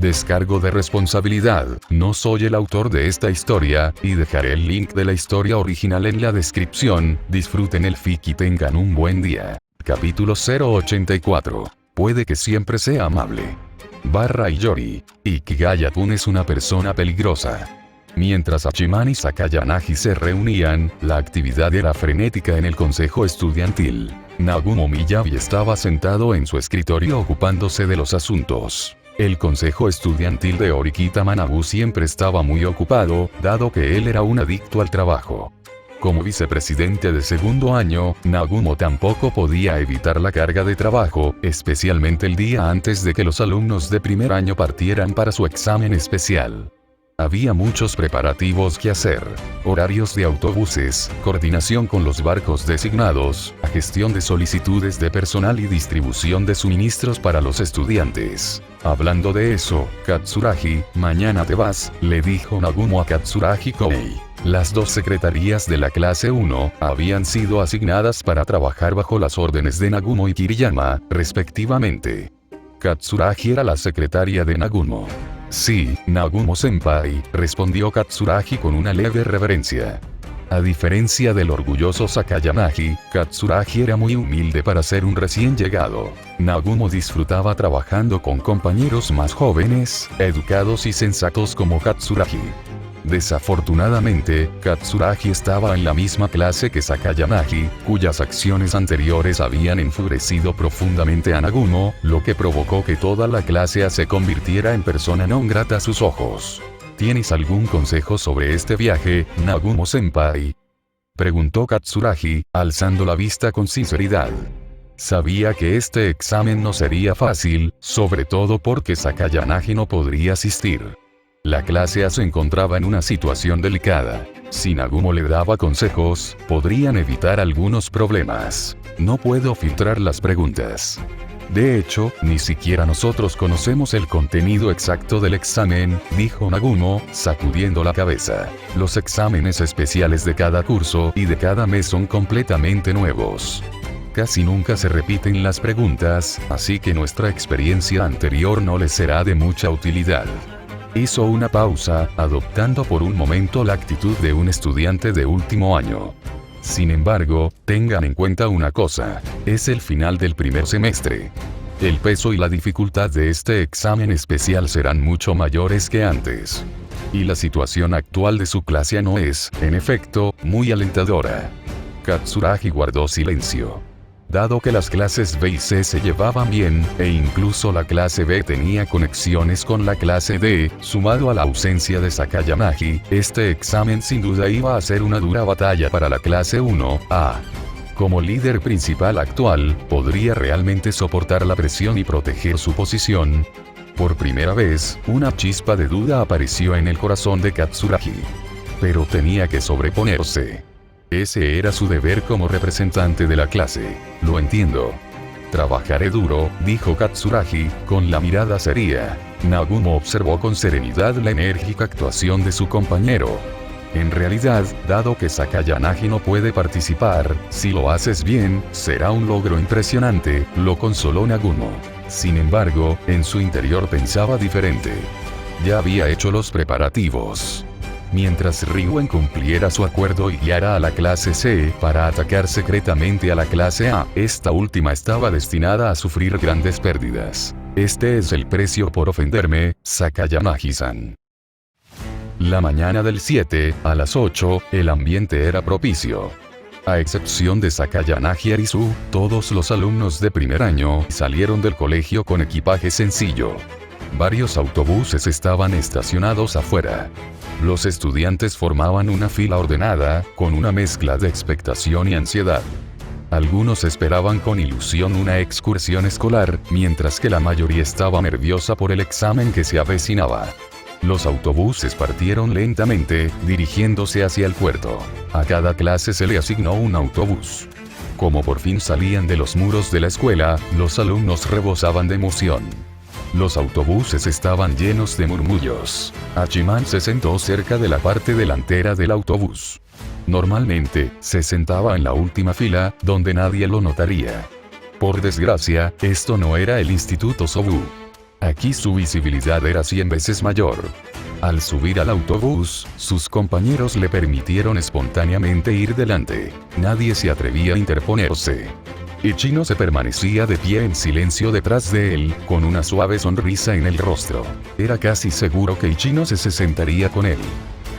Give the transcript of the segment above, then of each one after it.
Descargo de responsabilidad, no soy el autor de esta historia, y dejaré el link de la historia original en la descripción. Disfruten el fic y tengan un buen día. Capítulo 084. Puede que siempre sea amable. Barra y Yori. Ikigaya-kun es una persona peligrosa. Mientras Hachiman y Sakayanagi se reunían, la actividad era frenética en el consejo estudiantil. Nagumo Miyabi estaba sentado en su escritorio ocupándose de los asuntos. El consejo estudiantil de Orikita Manabu siempre estaba muy ocupado, dado que él era un adicto al trabajo. Como vicepresidente de segundo año, Nagumo tampoco podía evitar la carga de trabajo, especialmente el día antes de que los alumnos de primer año partieran para su examen especial. Había muchos preparativos que hacer: horarios de autobuses, coordinación con los barcos designados, gestión de solicitudes de personal y distribución de suministros para los estudiantes. Hablando de eso, Katsuragi, mañana te vas, le dijo Nagumo a Katsuragi Koei. Las dos secretarías de la clase 1 habían sido asignadas para trabajar bajo las órdenes de Nagumo y Kiriyama, respectivamente. Katsuragi era la secretaria de Nagumo. Sí, Nagumo-senpai, respondió Katsuragi con una leve reverencia. A diferencia del orgulloso Sakayanagi, Katsuragi era muy humilde para ser un recién llegado. Nagumo disfrutaba trabajando con compañeros más jóvenes, educados y sensatos como Katsuragi. Desafortunadamente, Katsuragi estaba en la misma clase que Sakayanagi, cuyas acciones anteriores habían enfurecido profundamente a Nagumo, lo que provocó que toda la clase A se convirtiera en persona non grata a sus ojos. ¿Tienes algún consejo sobre este viaje, Nagumo-senpai?, preguntó Katsuragi, alzando la vista con sinceridad. Sabía que este examen no sería fácil, sobre todo porque Sakayanagi no podría asistir. La clase A se encontraba en una situación delicada. Si Nagumo le daba consejos, podrían evitar algunos problemas. No puedo filtrar las preguntas. De hecho, ni siquiera nosotros conocemos el contenido exacto del examen, dijo Nagumo, sacudiendo la cabeza. Los exámenes especiales de cada curso y de cada mes son completamente nuevos. Casi nunca se repiten las preguntas, así que nuestra experiencia anterior no les será de mucha utilidad. Hizo una pausa, adoptando por un momento la actitud de un estudiante de último año. Sin embargo, tengan en cuenta una cosa: es el final del primer semestre. El peso y la dificultad de este examen especial serán mucho mayores que antes. Y la situación actual de su clase no es, en efecto, muy alentadora. Katsuragi guardó silencio. Dado que las clases B y C se llevaban bien, e incluso la clase B tenía conexiones con la clase D, sumado a la ausencia de Sakayanagi, este examen sin duda iba a ser una dura batalla para la clase 1A. Como líder principal actual, ¿podría realmente soportar la presión y proteger su posición? Por primera vez, una chispa de duda apareció en el corazón de Katsuragi. Pero tenía que sobreponerse. Ese era su deber como representante de la clase. Lo entiendo. Trabajaré duro, dijo Katsuragi, con la mirada seria. Nagumo observó con serenidad la enérgica actuación de su compañero. En realidad, dado que Sakayanagi no puede participar, si lo haces bien, será un logro impresionante, lo consoló Nagumo. Sin embargo, en su interior pensaba diferente. Ya había hecho los preparativos. Mientras Ryuen cumpliera su acuerdo y guiara a la clase C para atacar secretamente a la clase A, esta última estaba destinada a sufrir grandes pérdidas. Este es el precio por ofenderme, Sakayanagi-san. La mañana del 7, a las 8, el ambiente era propicio. A excepción de Sakayanagi Arisu, todos los alumnos de primer año salieron del colegio con equipaje sencillo. Varios autobuses estaban estacionados afuera. Los estudiantes formaban una fila ordenada, con una mezcla de expectación y ansiedad. Algunos esperaban con ilusión una excursión escolar, mientras que la mayoría estaba nerviosa por el examen que se avecinaba. Los autobuses partieron lentamente, dirigiéndose hacia el puerto. A cada clase se le asignó un autobús. Como por fin salían de los muros de la escuela, los alumnos rebosaban de emoción. Los autobuses estaban llenos de murmullos. Hachiman se sentó cerca de la parte delantera del autobús. Normalmente, se sentaba en la última fila, donde nadie lo notaría. Por desgracia, esto no era el Instituto Sobu. Aquí su visibilidad era 100 veces mayor. Al subir al autobús, sus compañeros le permitieron espontáneamente ir delante. Nadie se atrevía a interponerse. Ichino se permanecía de pie en silencio detrás de él, con una suave sonrisa en el rostro. Era casi seguro que Ichino se sentaría con él.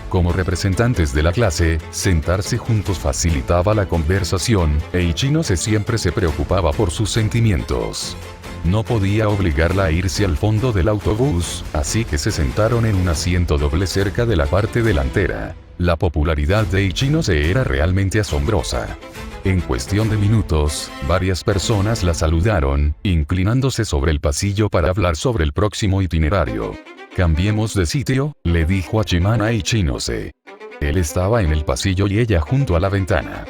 Como representantes de la clase, sentarse juntos facilitaba la conversación, e Ichino siempre se preocupaba por sus sentimientos. No podía obligarla a irse al fondo del autobús, así que se sentaron en un asiento doble cerca de la parte delantera. La popularidad de Ichino era realmente asombrosa. En cuestión de minutos, varias personas la saludaron, inclinándose sobre el pasillo para hablar sobre el próximo itinerario. «Cambiemos de sitio», le dijo Hachiman a Ichinose. Él estaba en el pasillo y ella junto a la ventana.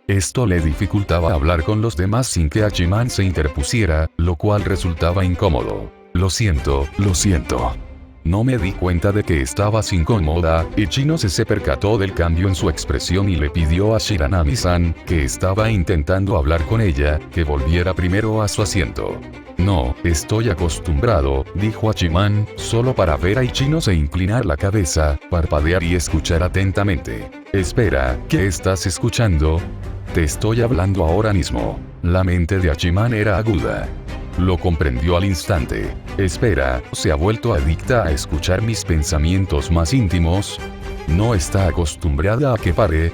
Esto le dificultaba hablar con los demás sin que Hachiman se interpusiera, lo cual resultaba incómodo. Lo siento. No me di cuenta de que estabas incómoda». Ichinose se percató del cambio en su expresión y le pidió a Shiranami-san, que estaba intentando hablar con ella, que volviera primero a su asiento. «No, estoy acostumbrado», dijo Hachiman, solo para ver a Ichinose inclinar la cabeza, parpadear y escuchar atentamente. «Espera, ¿qué estás escuchando?» «Te estoy hablando ahora mismo». La mente de Hachiman era aguda. Lo comprendió al instante. «Espera, ¿se ha vuelto adicta a escuchar mis pensamientos más íntimos? ¿No está acostumbrada a que pare?»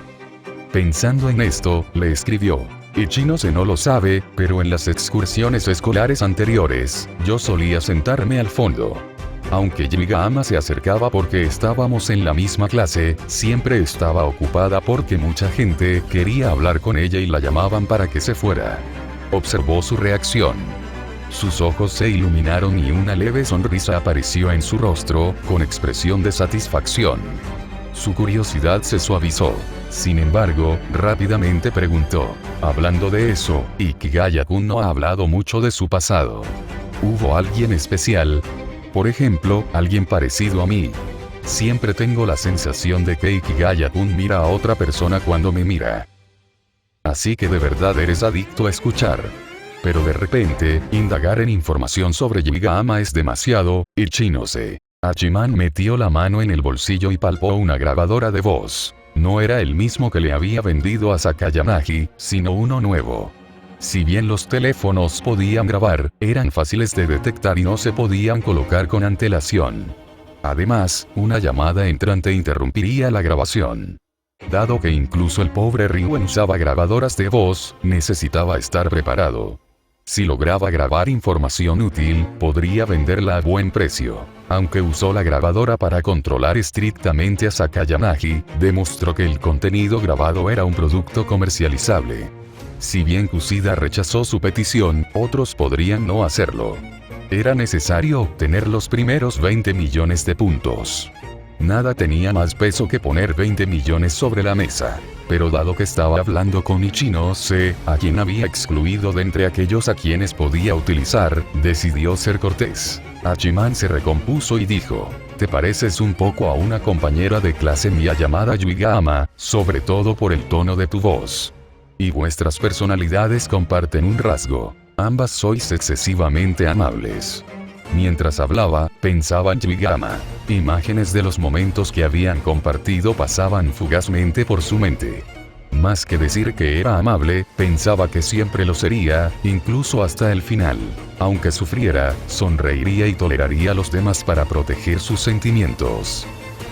Pensando en esto, le escribió. «Ichinose no lo sabe, pero en las excursiones escolares anteriores, yo solía sentarme al fondo. Aunque Yuigama se acercaba porque estábamos en la misma clase, siempre estaba ocupada porque mucha gente quería hablar con ella y la llamaban para que se fuera». Observó su reacción. Sus ojos se iluminaron y una leve sonrisa apareció en su rostro, con expresión de satisfacción. Su curiosidad se suavizó. Sin embargo, rápidamente preguntó. «Hablando de eso, Ikigaya-kun no ha hablado mucho de su pasado. ¿Hubo alguien especial? Por ejemplo, alguien parecido a mí. Siempre tengo la sensación de que Ikigaya-kun mira a otra persona cuando me mira. Así que de verdad eres adicto a escuchar». Pero de repente, indagar en información sobre Yuigama es demasiado. Ichinose. Hachiman metió la mano en el bolsillo y palpó una grabadora de voz. No era el mismo que le había vendido a Sakayanagi, sino uno nuevo. Si bien los teléfonos podían grabar, eran fáciles de detectar y no se podían colocar con antelación. Además, una llamada entrante interrumpiría la grabación. Dado que incluso el pobre Ryuen usaba grabadoras de voz, necesitaba estar preparado. Si lograba grabar información útil, podría venderla a buen precio. Aunque usó la grabadora para controlar estrictamente a Sakayanagi, demostró que el contenido grabado era un producto comercializable. Si bien Kushida rechazó su petición, otros podrían no hacerlo. Era necesario obtener los primeros 20 millones de puntos. Nada tenía más peso que poner 20 millones sobre la mesa. Pero dado que estaba hablando con Ichinose, a quien había excluido de entre aquellos a quienes podía utilizar, decidió ser cortés. Hachiman se recompuso y dijo. «Te pareces un poco a una compañera de clase mía llamada Yuigama, sobre todo por el tono de tu voz. Y vuestras personalidades comparten un rasgo. Ambas sois excesivamente amables». Mientras hablaba, pensaba en Yuigama. Imágenes de los momentos que habían compartido pasaban fugazmente por su mente. Más que decir que era amable, pensaba que siempre lo sería, incluso hasta el final. Aunque sufriera, sonreiría y toleraría a los demás para proteger sus sentimientos.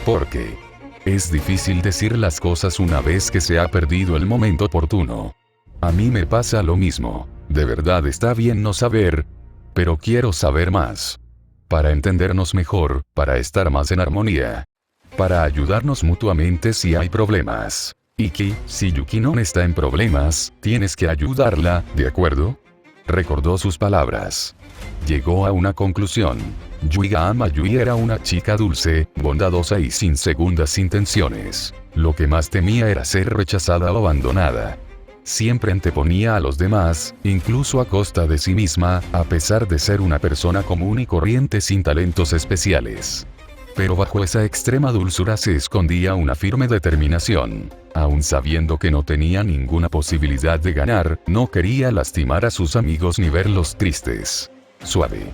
Porque es difícil decir las cosas una vez que se ha perdido el momento oportuno. A mí me pasa lo mismo. De verdad está bien no saber, pero quiero saber más. Para entendernos mejor, para estar más en armonía. Para ayudarnos mutuamente si hay problemas. Iki, si Yukinon está en problemas, tienes que ayudarla, ¿de acuerdo? Recordó sus palabras. Llegó a una conclusión. Yuigama Yui era una chica dulce, bondadosa y sin segundas intenciones. Lo que más temía era ser rechazada o abandonada. Siempre anteponía a los demás, incluso a costa de sí misma, a pesar de ser una persona común y corriente sin talentos especiales. Pero bajo esa extrema dulzura se escondía una firme determinación. Aun sabiendo que no tenía ninguna posibilidad de ganar, no quería lastimar a sus amigos ni verlos tristes. Suave.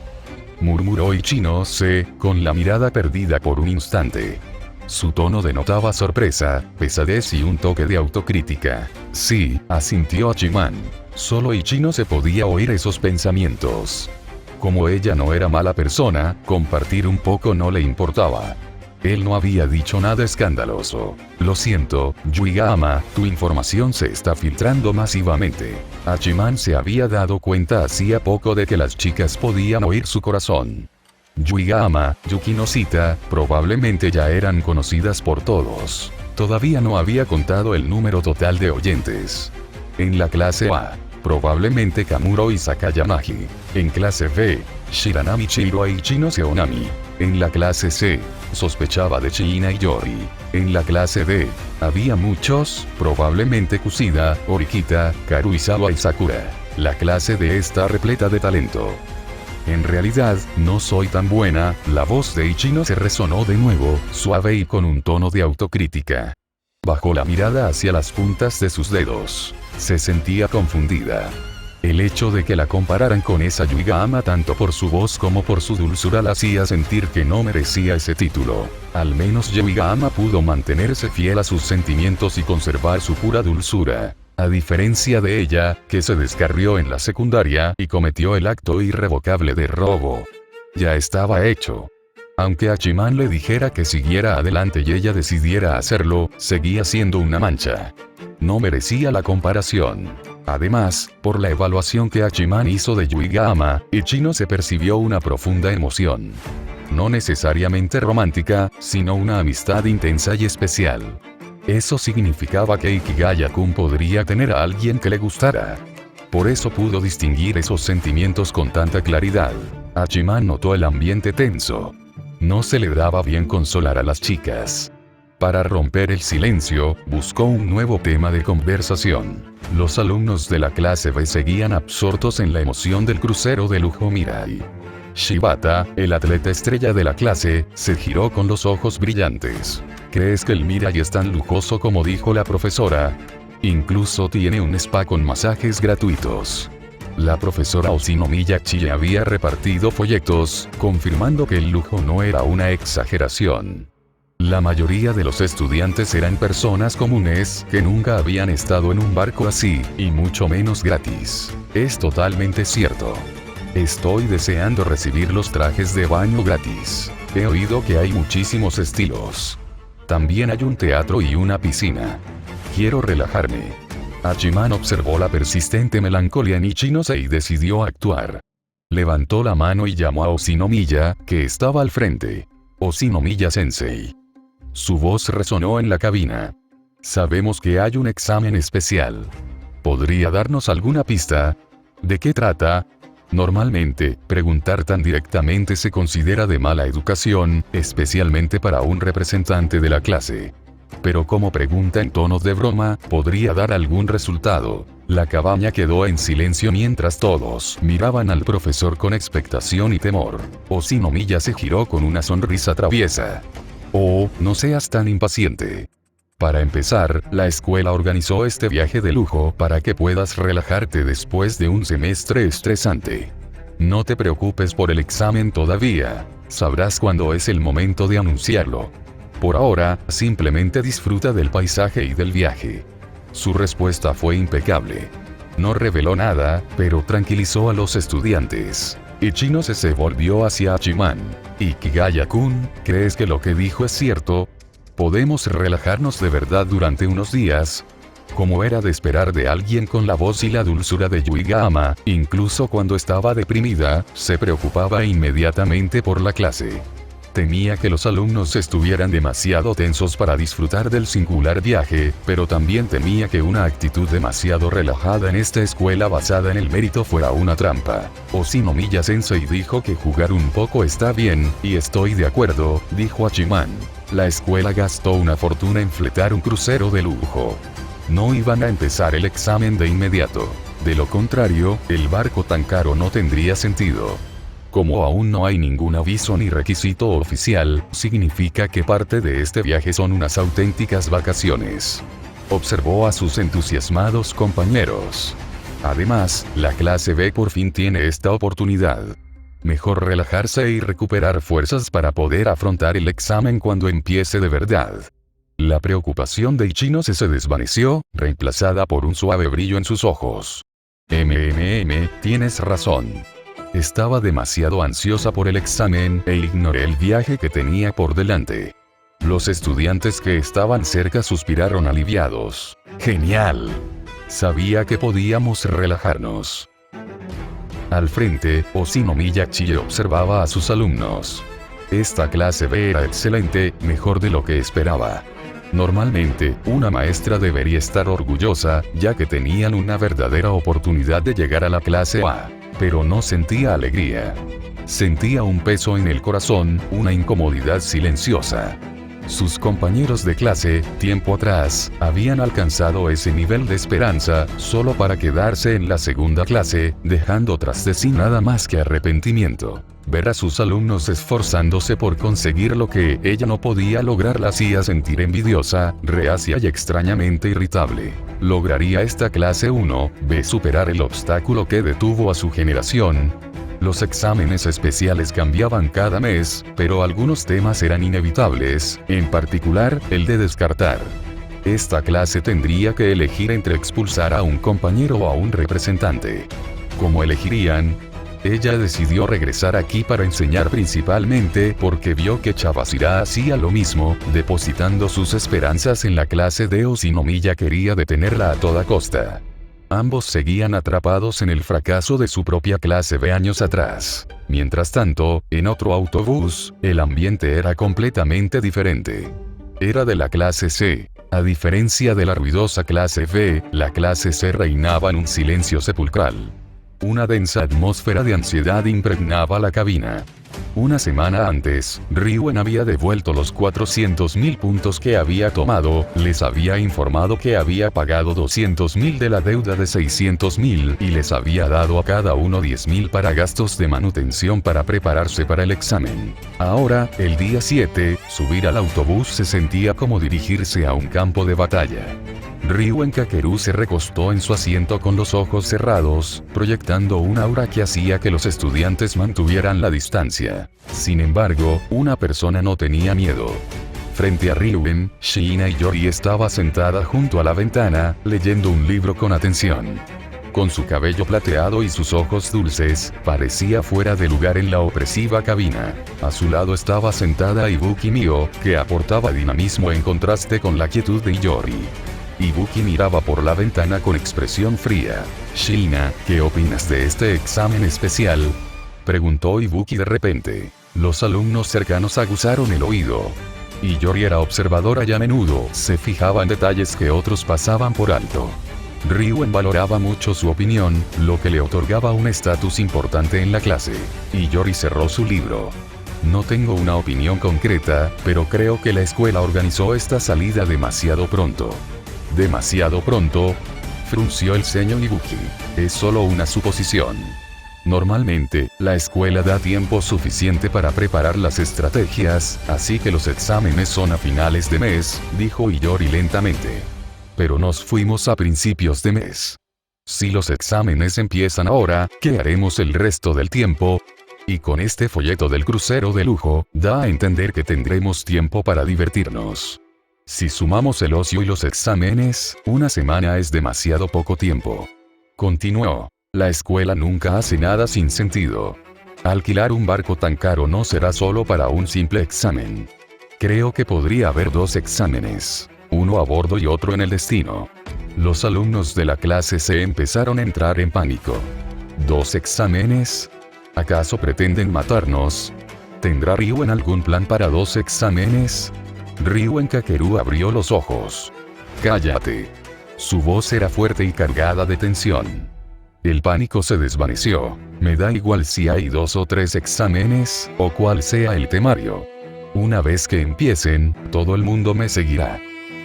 murmuró Ichinose, con la mirada perdida por un instante. Su tono denotaba sorpresa, pesadez y un toque de autocrítica. Sí, asintió Hachiman. Solo Ichinose podía oír esos pensamientos. Como ella no era mala persona, compartir un poco no le importaba. Él no había dicho nada escandaloso. Lo siento, Yuigama, tu información se está filtrando masivamente. Hachiman se había dado cuenta hacía poco de que las chicas podían oír su corazón. Yuigama, Yukinosita, probablemente ya eran conocidas por todos. Todavía no había contado el número total de oyentes. En la clase A, probablemente Kamuro y Sakayamagi. En clase B, Shiranami Chihiro e Ichinose Onami. En la clase C, sospechaba de Chihina y Yori. En la clase D, había muchos, probablemente Kusida, Orikita, Karuizawa y Sakura. La clase D está repleta de talento. En realidad, no soy tan buena. La voz de Ichinose resonó de nuevo, suave y con un tono de autocrítica. Bajó la mirada hacia las puntas de sus dedos. Se sentía confundida. El hecho de que la compararan con esa Yuigama tanto por su voz como por su dulzura la hacía sentir que no merecía ese título. Al menos Yuigama pudo mantenerse fiel a sus sentimientos y conservar su pura dulzura. A diferencia de ella, que se descarrió en la secundaria y cometió el acto irrevocable de robo. Ya estaba hecho. Aunque Hachiman le dijera que siguiera adelante y ella decidiera hacerlo, seguía siendo una mancha. No merecía la comparación. Además, por la evaluación que Hachiman hizo de Yuigama, Ichinose percibió una profunda emoción. No necesariamente romántica, sino una amistad intensa y especial. Eso significaba que Ikigaya-kun podría tener a alguien que le gustara. Por eso pudo distinguir esos sentimientos con tanta claridad. Hachiman notó el ambiente tenso. No se le daba bien consolar a las chicas. Para romper el silencio, buscó un nuevo tema de conversación. Los alumnos de la clase B seguían absortos en la emoción del crucero de lujo Mirai. Shibata, el atleta estrella de la clase, se giró con los ojos brillantes. ¿Crees que el Mirai es tan lujoso como dijo la profesora? Incluso tiene un spa con masajes gratuitos. La profesora Oshinomiyachi había repartido folletos, confirmando que el lujo no era una exageración. La mayoría de los estudiantes eran personas comunes que nunca habían estado en un barco así, y mucho menos gratis. Es totalmente cierto. Estoy deseando recibir los trajes de baño gratis. He oído que hay muchísimos estilos. También hay un teatro y una piscina. Quiero relajarme. Hachiman observó la persistente melancolía en Ichinose y decidió actuar. Levantó la mano y llamó a Oshinomiya, que estaba al frente. Oshinomiya-sensei. Su voz resonó en la cabina. Sabemos que hay un examen especial. ¿Podría darnos alguna pista? ¿De qué trata? Normalmente, preguntar tan directamente se considera de mala educación, especialmente para un representante de la clase. Pero como pregunta en tono de broma, podría dar algún resultado. La cabaña quedó en silencio mientras todos miraban al profesor con expectación y temor. Oshinomiya se giró con una sonrisa traviesa. Oh, no seas tan impaciente. Para empezar, la escuela organizó este viaje de lujo para que puedas relajarte después de un semestre estresante. No te preocupes por el examen todavía. Sabrás cuándo es el momento de anunciarlo. Por ahora, simplemente disfruta del paisaje y del viaje. Su respuesta fue impecable. No reveló nada, pero tranquilizó a los estudiantes. Ichinose se volvió hacia Hachiman. Ikigaya-kun, ¿crees que lo que dijo es cierto? ¿Podemos relajarnos de verdad durante unos días? Como era de esperar de alguien con la voz y la dulzura de Yuigama, incluso cuando estaba deprimida, se preocupaba inmediatamente por la clase. Temía que los alumnos estuvieran demasiado tensos para disfrutar del singular viaje, pero también temía que una actitud demasiado relajada en esta escuela basada en el mérito fuera una trampa. Oshinomiya-sensei dijo que jugar un poco está bien, y estoy de acuerdo, dijo Hachiman. La escuela gastó una fortuna en fletar un crucero de lujo. No iban a empezar el examen de inmediato. De lo contrario, el barco tan caro no tendría sentido. Como aún no hay ningún aviso ni requisito oficial, significa que parte de este viaje son unas auténticas vacaciones. Observó a sus entusiasmados compañeros. Además, la clase B por fin tiene esta oportunidad. Mejor relajarse y recuperar fuerzas para poder afrontar el examen cuando empiece de verdad. La preocupación de Ichino se desvaneció, reemplazada por un suave brillo en sus ojos. Tienes razón. Estaba demasiado ansiosa por el examen e ignoré el viaje que tenía por delante. Los estudiantes que estaban cerca suspiraron aliviados. Genial. Sabía que podíamos relajarnos. Al frente, Oshinomiyachi observaba a sus alumnos. Esta clase B era excelente, mejor de lo que esperaba. Normalmente, una maestra debería estar orgullosa, ya que tenían una verdadera oportunidad de llegar a la clase A. Pero no sentía alegría. Sentía un peso en el corazón, una incomodidad silenciosa. Sus compañeros de clase, tiempo atrás, habían alcanzado ese nivel de esperanza, solo para quedarse en la segunda clase, dejando tras de sí nada más que arrepentimiento. Ver a sus alumnos esforzándose por conseguir lo que ella no podía lograr la hacía sentir envidiosa, reacia y extrañamente irritable. ¿Lograría esta clase 1B superar el obstáculo que detuvo a su generación? Los exámenes especiales cambiaban cada mes, pero algunos temas eran inevitables, en particular, el de descartar. Esta clase tendría que elegir entre expulsar a un compañero o a un representante. ¿Cómo elegirían? Ella decidió regresar aquí para enseñar principalmente porque vio que Chabashira hacía lo mismo, depositando sus esperanzas en la clase de Oshinomiya quería detenerla a toda costa. Ambos seguían atrapados en el fracaso de su propia clase B años atrás. Mientras tanto, en otro autobús, el ambiente era completamente diferente. Era de la clase C. A diferencia de la ruidosa clase B, la clase C reinaba en un silencio sepulcral. Una densa atmósfera de ansiedad impregnaba la cabina. Una semana antes, Ryuen había devuelto los 400.000 puntos que había tomado, les había informado que había pagado 200.000 de la deuda de 600.000 y les había dado a cada uno 10.000 para gastos de manutención para prepararse para el examen. Ahora, el día 7, subir al autobús se sentía como dirigirse a un campo de batalla. Ryuen Kakeru se recostó en su asiento con los ojos cerrados, proyectando un aura que hacía que los estudiantes mantuvieran la distancia. Sin embargo, una persona no tenía miedo. Frente a Ryuen, Shiina Yori estaba sentada junto a la ventana, leyendo un libro con atención. Con su cabello plateado y sus ojos dulces, parecía fuera de lugar en la opresiva cabina. A su lado estaba sentada Ibuki Mio, que aportaba dinamismo en contraste con la quietud de Yori. Ibuki miraba por la ventana con expresión fría. Shiina, ¿qué opinas de este examen especial?, preguntó Ibuki de repente. Los alumnos cercanos aguzaron el oído. Y Yori era observadora y a menudo se fijaba en detalles que otros pasaban por alto. Ryuen valoraba mucho su opinión, lo que le otorgaba un estatus importante en la clase. Y Yori cerró su libro. No tengo una opinión concreta, pero creo que la escuela organizó esta salida demasiado pronto. ¿Demasiado pronto? Frunció el ceño Ibuki. Es solo una suposición. Normalmente, la escuela da tiempo suficiente para preparar las estrategias, así que los exámenes son a finales de mes, dijo Yori lentamente. Pero nos fuimos a principios de mes. Si los exámenes empiezan ahora, ¿qué haremos el resto del tiempo? Y con este folleto del crucero de lujo, da a entender que tendremos tiempo para divertirnos. Si sumamos el ocio y los exámenes, una semana es demasiado poco tiempo. Continuó. La escuela nunca hace nada sin sentido. Alquilar un barco tan caro no será solo para un simple examen. Creo que podría haber 2 exámenes. Uno a bordo y otro en el destino. Los alumnos de la clase C empezaron a entrar en pánico. ¿2 exámenes? ¿Acaso pretenden matarnos? ¿Tendrá Ryuen algún plan para 2 exámenes? Ryuen Kakeru abrió los ojos. Cállate. Su voz era fuerte y cargada de tensión. El pánico se desvaneció. Me da igual si hay 2 o 3 exámenes, o cuál sea el temario. Una vez que empiecen, todo el mundo me seguirá.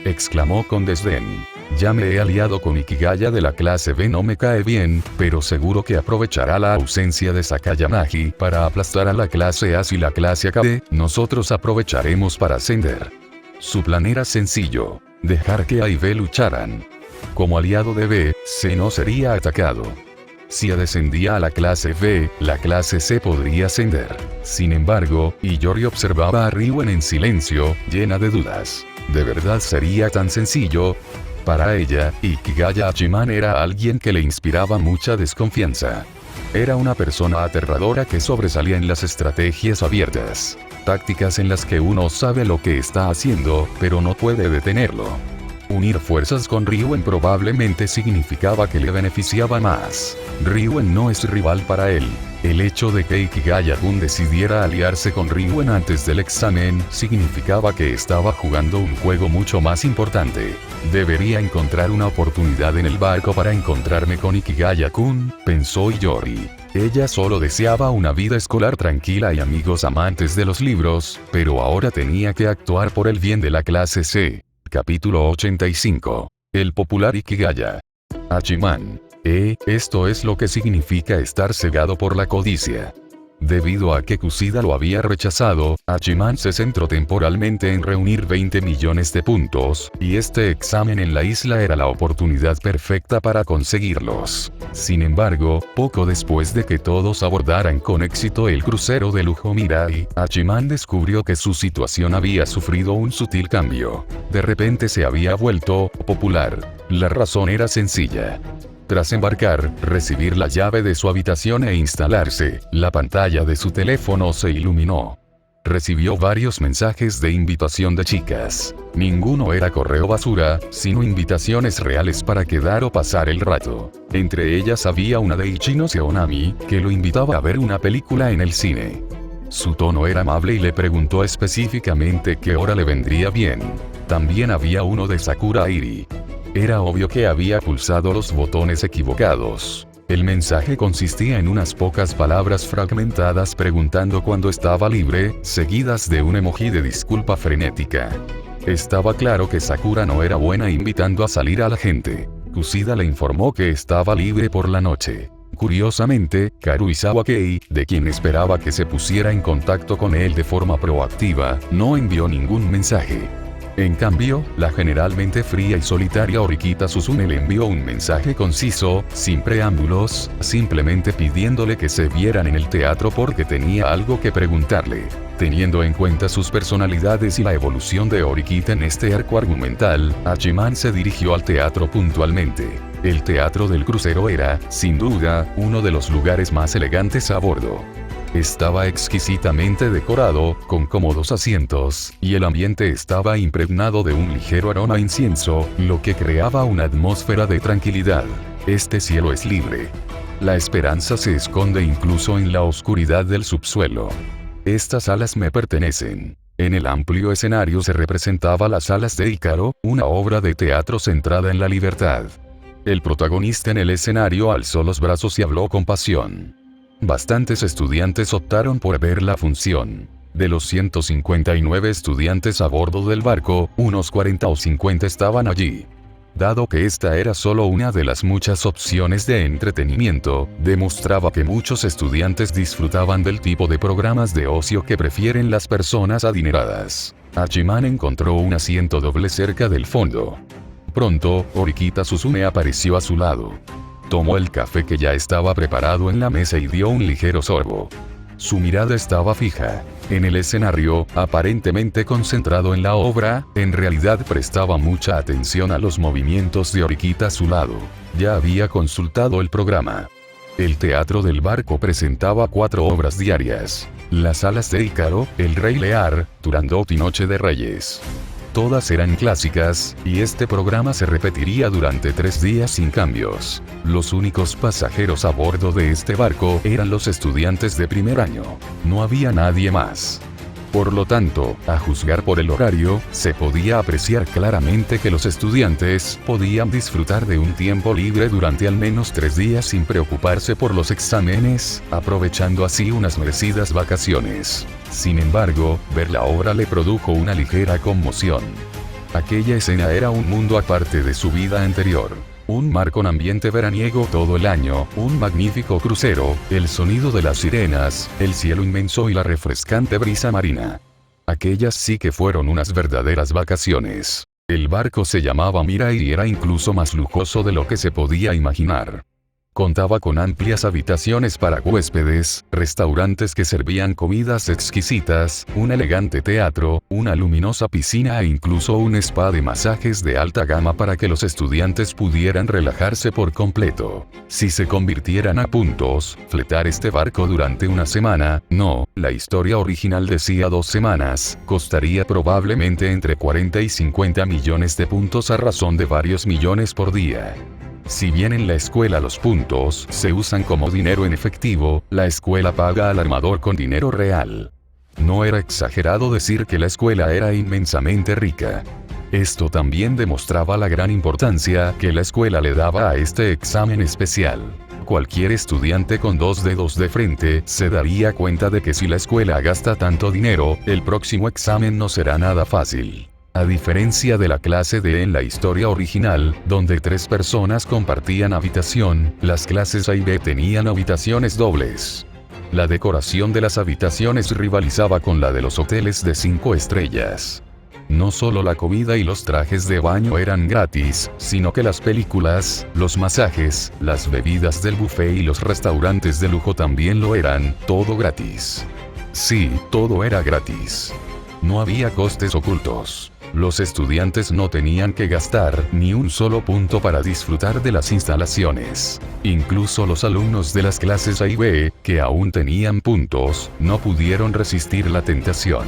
Exclamó con desdén. Ya me he aliado con Ikigaya de la clase B, no me cae bien, pero seguro que aprovechará la ausencia de Sakayanagi para aplastar a la clase A si la clase AB, nosotros aprovecharemos para ascender. Su plan era sencillo, dejar que A y B lucharan. Como aliado de B, C no sería atacado. Si descendía a la clase B, la clase C podría ascender. Sin embargo, Iyori observaba a Ryuen en silencio, llena de dudas. ¿De verdad sería tan sencillo? Para ella, Ikigaya Hachiman era alguien que le inspiraba mucha desconfianza. Era una persona aterradora que sobresalía en las estrategias abiertas. Tácticas en las que uno sabe lo que está haciendo, pero no puede detenerlo. Unir fuerzas con Ryuen probablemente significaba que le beneficiaba más. Ryuen no es rival para él. El hecho de que Ikigaya-kun decidiera aliarse con Ryuen antes del examen significaba que estaba jugando un juego mucho más importante. Debería encontrar una oportunidad en el barco para encontrarme con Ikigaya-kun, pensó Iyori. Ella solo deseaba una vida escolar tranquila y amigos amantes de los libros, pero ahora tenía que actuar por el bien de la clase C. Capítulo 85. El popular Ikigaya. Hachiman. Esto es lo que significa estar cegado por la codicia. Debido a que Kushida lo había rechazado, Hachiman se centró temporalmente en reunir 20 millones de puntos, y este examen en la isla era la oportunidad perfecta para conseguirlos. Sin embargo, poco después de que todos abordaran con éxito el crucero de lujo Mirai, Hachiman descubrió que su situación había sufrido un sutil cambio. De repente se había vuelto popular. La razón era sencilla. Tras embarcar, recibir la llave de su habitación e instalarse, la pantalla de su teléfono se iluminó. Recibió varios mensajes de invitación de chicas. Ninguno era correo basura, sino invitaciones reales para quedar o pasar el rato. Entre ellas había una de Ichino Seonami, que lo invitaba a ver una película en el cine. Su tono era amable y le preguntó específicamente qué hora le vendría bien. También había uno de Sakura Airi. Era obvio que había pulsado los botones equivocados. El mensaje consistía en unas pocas palabras fragmentadas preguntando cuándo estaba libre, seguidas de un emoji de disculpa frenética. Estaba claro que Sakura no era buena invitando a salir a la gente. Kushida le informó que estaba libre por la noche. Curiosamente, Karuizawa Kei, de quien esperaba que se pusiera en contacto con él de forma proactiva, no envió ningún mensaje. En cambio, la generalmente fría y solitaria Horikita Susune le envió un mensaje conciso, sin preámbulos, simplemente pidiéndole que se vieran en el teatro porque tenía algo que preguntarle. Teniendo en cuenta sus personalidades y la evolución de Horikita en este arco argumental, Hachiman se dirigió al teatro puntualmente. El teatro del crucero era, sin duda, uno de los lugares más elegantes a bordo. Estaba exquisitamente decorado, con cómodos asientos, y el ambiente estaba impregnado de un ligero aroma a incienso, lo que creaba una atmósfera de tranquilidad. Este cielo es libre. La esperanza se esconde incluso en la oscuridad del subsuelo. Estas alas me pertenecen. En el amplio escenario se representaba las alas de Ícaro, una obra de teatro centrada en la libertad. El protagonista en el escenario alzó los brazos y habló con pasión. Bastantes estudiantes optaron por ver la función. De los 159 estudiantes a bordo del barco, unos 40 o 50 estaban allí. Dado que esta era solo una de las muchas opciones de entretenimiento, demostraba que muchos estudiantes disfrutaban del tipo de programas de ocio que prefieren las personas adineradas. Hachiman encontró un asiento doble cerca del fondo. Pronto, Horikita Susune apareció a su lado. Tomó el café que ya estaba preparado en la mesa y dio un ligero sorbo. Su mirada estaba fija. En el escenario, aparentemente concentrado en la obra, en realidad prestaba mucha atención a los movimientos de Horikita a su lado. Ya había consultado el programa. El teatro del barco presentaba 4 obras diarias. Las alas de Ícaro, El Rey Lear, Turandot y Noche de Reyes. Todas eran clásicas, y este programa se repetiría durante 3 días sin cambios. Los únicos pasajeros a bordo de este barco eran los estudiantes de primer año. No había nadie más. Por lo tanto, a juzgar por el horario, se podía apreciar claramente que los estudiantes podían disfrutar de un tiempo libre durante al menos 3 días sin preocuparse por los exámenes, aprovechando así unas merecidas vacaciones. Sin embargo, ver la obra le produjo una ligera conmoción. Aquella escena era un mundo aparte de su vida anterior. Un mar con ambiente veraniego todo el año, un magnífico crucero, el sonido de las sirenas, el cielo inmenso y la refrescante brisa marina. Aquellas sí que fueron unas verdaderas vacaciones. El barco se llamaba Mirai y era incluso más lujoso de lo que se podía imaginar. Contaba con amplias habitaciones para huéspedes, restaurantes que servían comidas exquisitas, un elegante teatro, una luminosa piscina e incluso un spa de masajes de alta gama para que los estudiantes pudieran relajarse por completo. Si se convirtieran a puntos, fletar este barco durante una semana, no, la historia original decía 2 semanas, costaría probablemente entre 40 y 50 millones de puntos a razón de varios millones por día. Si bien en la escuela los puntos se usan como dinero en efectivo, la escuela paga al armador con dinero real. No era exagerado decir que la escuela era inmensamente rica. Esto también demostraba la gran importancia que la escuela le daba a este examen especial. Cualquier estudiante con 2 dedos de frente se daría cuenta de que si la escuela gasta tanto dinero, el próximo examen no será nada fácil. A diferencia de la clase D en la historia original, donde 3 personas compartían habitación, las clases A y B tenían habitaciones dobles. La decoración de las habitaciones rivalizaba con la de los hoteles de 5 estrellas. No solo la comida y los trajes de baño eran gratis, sino que las películas, los masajes, las bebidas del buffet y los restaurantes de lujo también lo eran, todo gratis. Sí, todo era gratis. No había costes ocultos. Los estudiantes no tenían que gastar ni un solo punto para disfrutar de las instalaciones. Incluso los alumnos de las clases A y B, que aún tenían puntos, no pudieron resistir la tentación.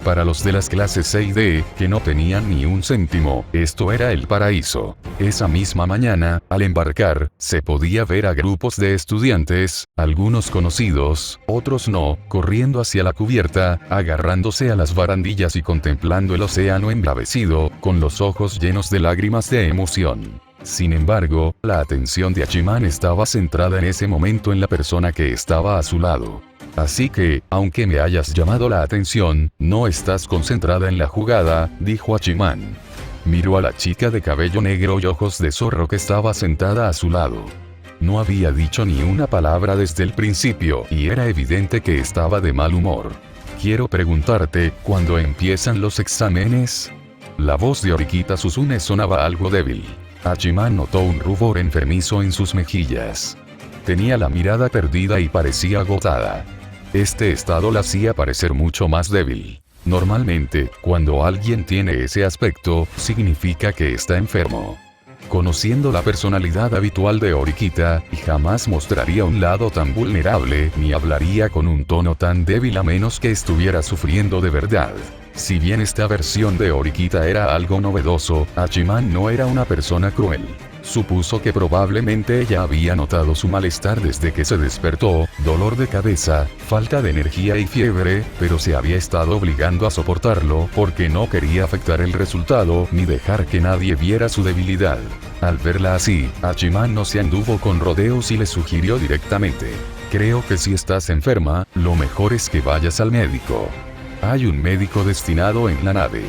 Para los de las clases C y D, que no tenían ni un céntimo, esto era el paraíso. Esa misma mañana, al embarcar, se podía ver a grupos de estudiantes, algunos conocidos, otros no, corriendo hacia la cubierta, agarrándose a las barandillas y contemplando el océano embravecido, con los ojos llenos de lágrimas de emoción. Sin embargo, la atención de Hachiman estaba centrada en ese momento en la persona que estaba a su lado. Así que, aunque me hayas llamado la atención, no estás concentrada en la jugada, dijo Hachiman. Miró a la chica de cabello negro y ojos de zorro que estaba sentada a su lado. No había dicho ni una palabra desde el principio y era evidente que estaba de mal humor. Quiero preguntarte, ¿cuándo empiezan los exámenes? La voz de Horikita Susune sonaba algo débil. Hachiman notó un rubor enfermizo en sus mejillas. Tenía la mirada perdida y parecía agotada. Este estado la hacía parecer mucho más débil. Normalmente, cuando alguien tiene ese aspecto, significa que está enfermo. Conociendo la personalidad habitual de Horikita, jamás mostraría un lado tan vulnerable, ni hablaría con un tono tan débil a menos que estuviera sufriendo de verdad. Si bien esta versión de Horikita era algo novedoso, Hachiman no era una persona cruel. Supuso que probablemente ella había notado su malestar desde que se despertó, dolor de cabeza, falta de energía y fiebre, pero se había estado obligando a soportarlo porque no quería afectar el resultado ni dejar que nadie viera su debilidad. Al verla así, Hachiman no se anduvo con rodeos y le sugirió directamente: creo que si estás enferma, lo mejor es que vayas al médico. Hay un médico destinado en la nave. ...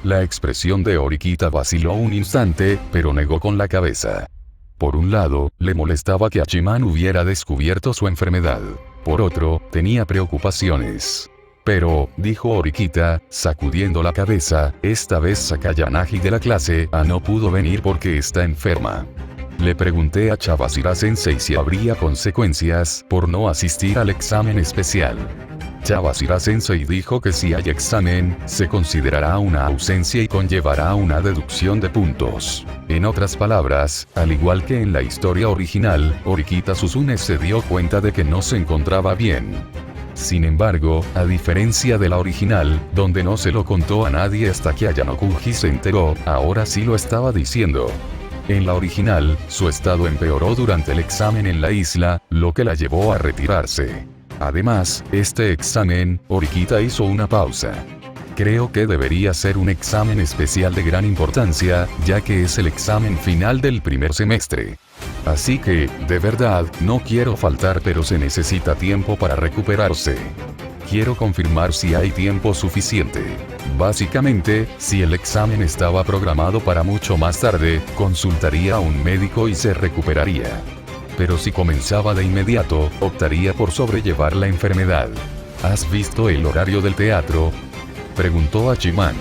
La expresión de Horikita vaciló un instante, pero negó con la cabeza. Por un lado, le molestaba que Hachiman hubiera descubierto su enfermedad. Por otro, tenía preocupaciones. Pero, dijo Horikita, sacudiendo la cabeza, esta vez Sakayanagi de la clase A no pudo venir porque está enferma. Le pregunté a Chabashira-sensei si habría consecuencias por no asistir al examen especial. Chabashira-sensei dijo que si hay examen, se considerará una ausencia y conllevará una deducción de puntos. En otras palabras, al igual que en la historia original, Horikita Susune se dio cuenta de que no se encontraba bien. Sin embargo, a diferencia de la original, donde no se lo contó a nadie hasta que Ayanokuji se enteró, ahora sí lo estaba diciendo. En la original, su estado empeoró durante el examen en la isla, lo que la llevó a retirarse. Además, este examen, Horikita hizo una pausa. Creo que debería ser un examen especial de gran importancia, ya que es el examen final del primer semestre. Así que, de verdad, no quiero faltar, pero se necesita tiempo para recuperarse. Quiero confirmar si hay tiempo suficiente. Básicamente, si el examen estaba programado para mucho más tarde, consultaría a un médico y se recuperaría. Pero si comenzaba de inmediato, optaría por sobrellevar la enfermedad. ¿Has visto el horario del teatro?, preguntó Hachiman.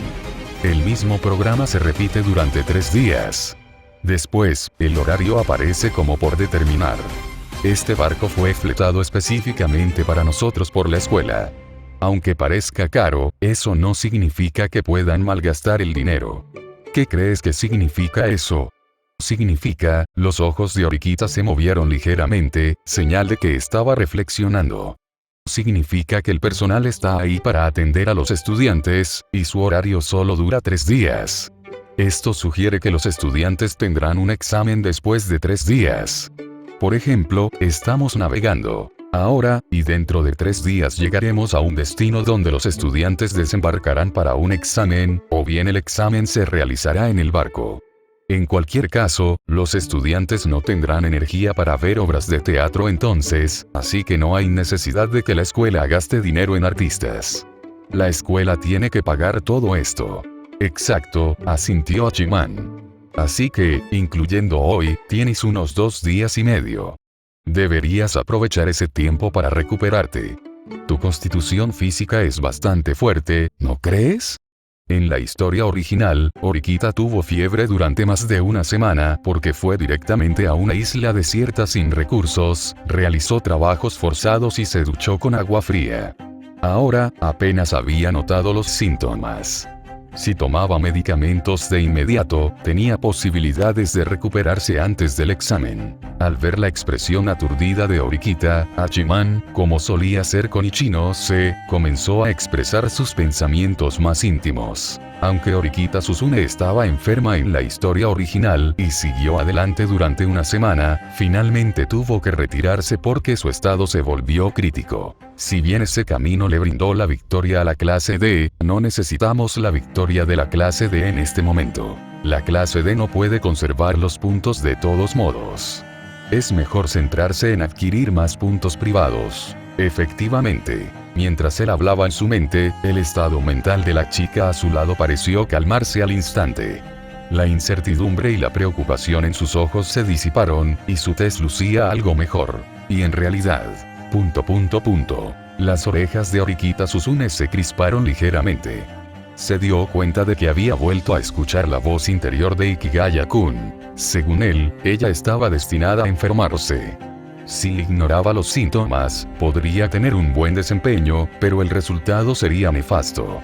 El mismo programa se repite durante 3 días. Después, el horario aparece como por determinar. Este barco fue fletado específicamente para nosotros por la escuela. Aunque parezca caro, eso no significa que puedan malgastar el dinero. ¿Qué crees que significa eso? Significa, los ojos de Oriquita se movieron ligeramente, señal de que estaba reflexionando. Significa que el personal está ahí para atender a los estudiantes, y su horario solo dura 3 días. Esto sugiere que los estudiantes tendrán un examen después de 3 días. Por ejemplo, estamos navegando ahora, y dentro de 3 días llegaremos a un destino donde los estudiantes desembarcarán para un examen, o bien el examen se realizará en el barco. En cualquier caso, los estudiantes no tendrán energía para ver obras de teatro entonces, así que no hay necesidad de que la escuela gaste dinero en artistas. La escuela tiene que pagar todo esto. Exacto, asintió Hachiman. Así que, incluyendo hoy, tienes unos 2 días y medio. Deberías aprovechar ese tiempo para recuperarte. Tu constitución física es bastante fuerte, ¿no crees? En la historia original, Oriquita tuvo fiebre durante más de una semana porque fue directamente a una isla desierta sin recursos, realizó trabajos forzados y se duchó con agua fría. Ahora, apenas había notado los síntomas. Si tomaba medicamentos de inmediato, tenía posibilidades de recuperarse antes del examen. Al ver la expresión aturdida de Oriquita, Hachiman, como solía hacer con Ichinose, comenzó a expresar sus pensamientos más íntimos. Aunque Oriquita Susune estaba enferma en la historia original y siguió adelante durante una semana, finalmente tuvo que retirarse porque su estado se volvió crítico. Si bien ese camino le brindó la victoria a la clase D, no necesitamos la victoria de la clase D en este momento. La clase D no puede conservar los puntos de todos modos. Es mejor centrarse en adquirir más puntos privados. Efectivamente. Mientras él hablaba en su mente, el estado mental de la chica a su lado pareció calmarse al instante. La incertidumbre y la preocupación en sus ojos se disiparon, y su tez lucía algo mejor. Y en realidad... Las orejas de Oriquita Susune se crisparon ligeramente. Se dio cuenta de que había vuelto a escuchar la voz interior de Ikigaya-kun. Según él, ella estaba destinada a enfermarse. Si ignoraba los síntomas, podría tener un buen desempeño, pero el resultado sería nefasto.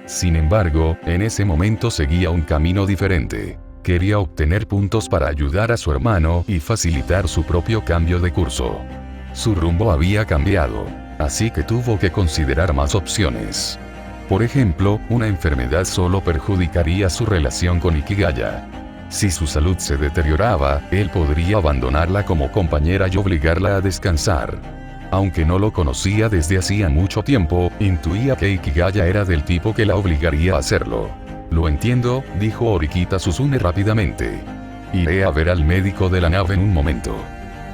Sin embargo, en ese momento seguía un camino diferente. Quería obtener puntos para ayudar a su hermano y facilitar su propio cambio de curso. Su rumbo había cambiado, así que tuvo que considerar más opciones. Por ejemplo, una enfermedad solo perjudicaría su relación con Ikigaya. Si su salud se deterioraba, él podría abandonarla como compañera y obligarla a descansar. Aunque no lo conocía desde hacía mucho tiempo, intuía que Ikigaya era del tipo que la obligaría a hacerlo. Lo entiendo, dijo Oriquita Susune rápidamente. Iré a ver al médico de la nave en un momento.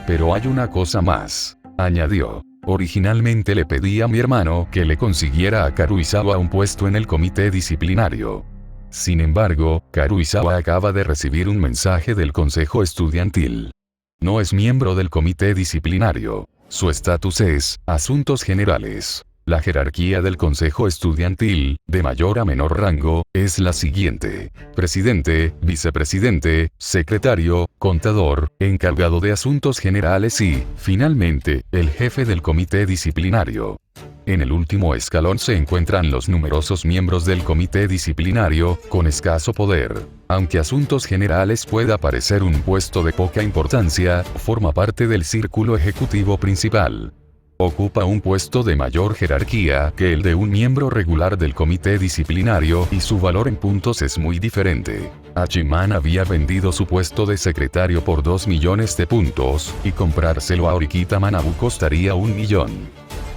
Pero hay una cosa más, añadió. Originalmente le pedí a mi hermano que le consiguiera a Karuizawa un puesto en el comité disciplinario. Sin embargo, Karuizawa acaba de recibir un mensaje del consejo estudiantil. No es miembro del comité disciplinario. Su estatus es asuntos generales. La jerarquía del consejo estudiantil, de mayor a menor rango, es la siguiente: presidente, vicepresidente, secretario, contador, encargado de asuntos generales y, finalmente, el jefe del comité disciplinario. En el último escalón se encuentran los numerosos miembros del comité disciplinario, con escaso poder. Aunque asuntos generales pueda parecer un puesto de poca importancia, forma parte del círculo ejecutivo principal. Ocupa un puesto de mayor jerarquía que el de un miembro regular del comité disciplinario y su valor en puntos es muy diferente. Hachiman había vendido su puesto de secretario por 2 millones de puntos, y comprárselo a Oriquita Manabu costaría 1 millón.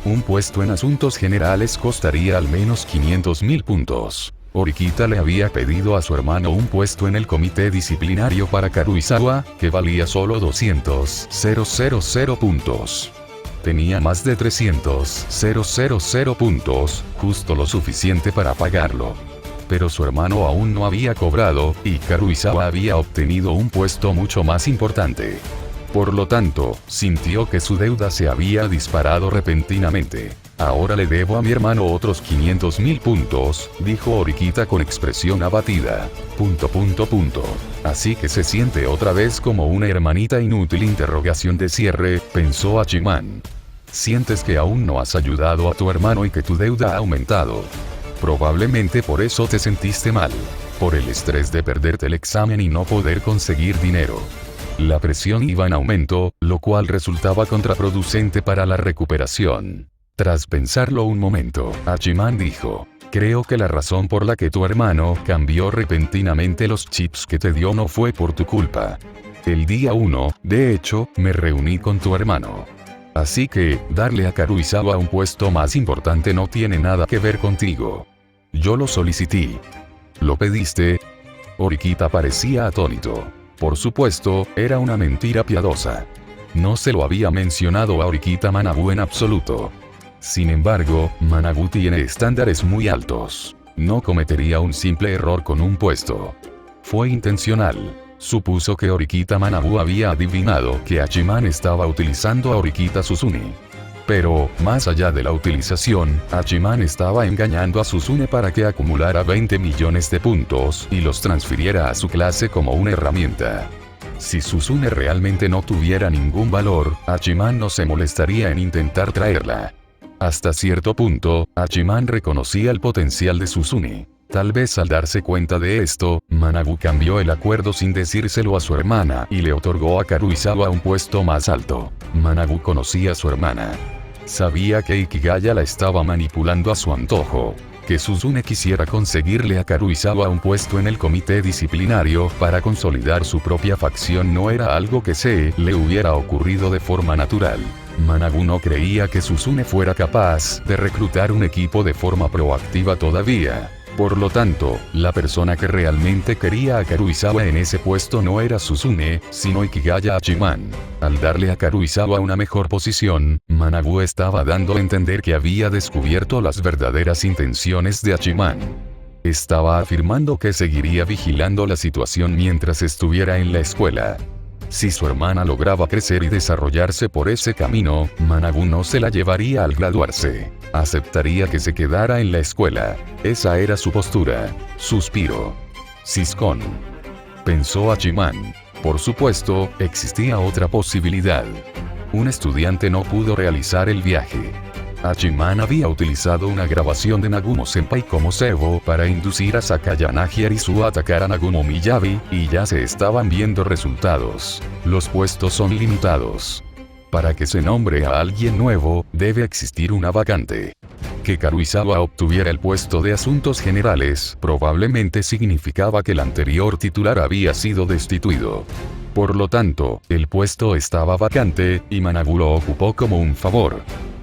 Un puesto en asuntos generales costaría al menos 500.000 puntos. Oriquita le había pedido a su hermano un puesto en el comité disciplinario para Karuizawa, que valía solo 200.000 puntos. Tenía más de 300.000 puntos, justo lo suficiente para pagarlo. Pero su hermano aún no había cobrado, y Karuizawa había obtenido un puesto mucho más importante. Por lo tanto, sintió que su deuda se había disparado repentinamente. Ahora le debo a mi hermano otros 500.000 puntos, dijo Horikita con expresión abatida. Así que se siente otra vez como una hermanita inútil. Interrogación de cierre, pensó Hachiman. Sientes que aún no has ayudado a tu hermano y que tu deuda ha aumentado. Probablemente por eso te sentiste mal. Por el estrés de perderte el examen y no poder conseguir dinero. La presión iba en aumento, lo cual resultaba contraproducente para la recuperación. Tras pensarlo un momento, Hachiman dijo: creo que la razón por la que tu hermano cambió repentinamente los chips que te dio no fue por tu culpa. El día 1, de hecho, me reuní con tu hermano. Así que, darle a Karuizawa un puesto más importante no tiene nada que ver contigo. Yo lo solicité. ¿Lo pediste? Horikita parecía atónito. Por supuesto, era una mentira piadosa. No se lo había mencionado a Horikita Manabu en absoluto. Sin embargo, Manabu tiene estándares muy altos. No cometería un simple error con un puesto. Fue intencional. Supuso que Horikita Manabu había adivinado que Hachiman estaba utilizando a Horikita Suzune. Pero, más allá de la utilización, Hachiman estaba engañando a Suzune para que acumulara 20 millones de puntos y los transfiriera a su clase como una herramienta. Si Suzune realmente no tuviera ningún valor, Hachiman no se molestaría en intentar traerla. Hasta cierto punto, Hachiman reconocía el potencial de Suzune. Tal vez al darse cuenta de esto, Manabu cambió el acuerdo sin decírselo a su hermana y le otorgó a Karuizawa un puesto más alto. Manabu conocía a su hermana. Sabía que Ikigaya la estaba manipulando a su antojo. Que Suzune quisiera conseguirle a Karuizawa un puesto en el comité disciplinario para consolidar su propia facción no era algo que se le hubiera ocurrido de forma natural. Manabu no creía que Suzune fuera capaz de reclutar un equipo de forma proactiva todavía. Por lo tanto, la persona que realmente quería a Karuizawa en ese puesto no era Suzune, sino Ikigaya Hachiman. Al darle a Karuizawa una mejor posición, Manabu estaba dando a entender que había descubierto las verdaderas intenciones de Hachiman. Estaba afirmando que seguiría vigilando la situación mientras estuviera en la escuela. Si su hermana lograba crecer y desarrollarse por ese camino, Manabu no se la llevaría al graduarse. Aceptaría que se quedara en la escuela. Esa era su postura. Suspiró. Siscon. Pensó Hachiman. Por supuesto, existía otra posibilidad. Un estudiante no pudo realizar el viaje. Hachiman había utilizado una grabación de Nagumo-senpai como cebo para inducir a Sakayanagi Arisu a atacar a Nagumo Miyabi, y ya se estaban viendo resultados. Los puestos son limitados. Para que se nombre a alguien nuevo, debe existir una vacante. Que Karuizawa obtuviera el puesto de Asuntos Generales probablemente significaba que el anterior titular había sido destituido. Por lo tanto, el puesto estaba vacante, y Manabu lo ocupó como un favor.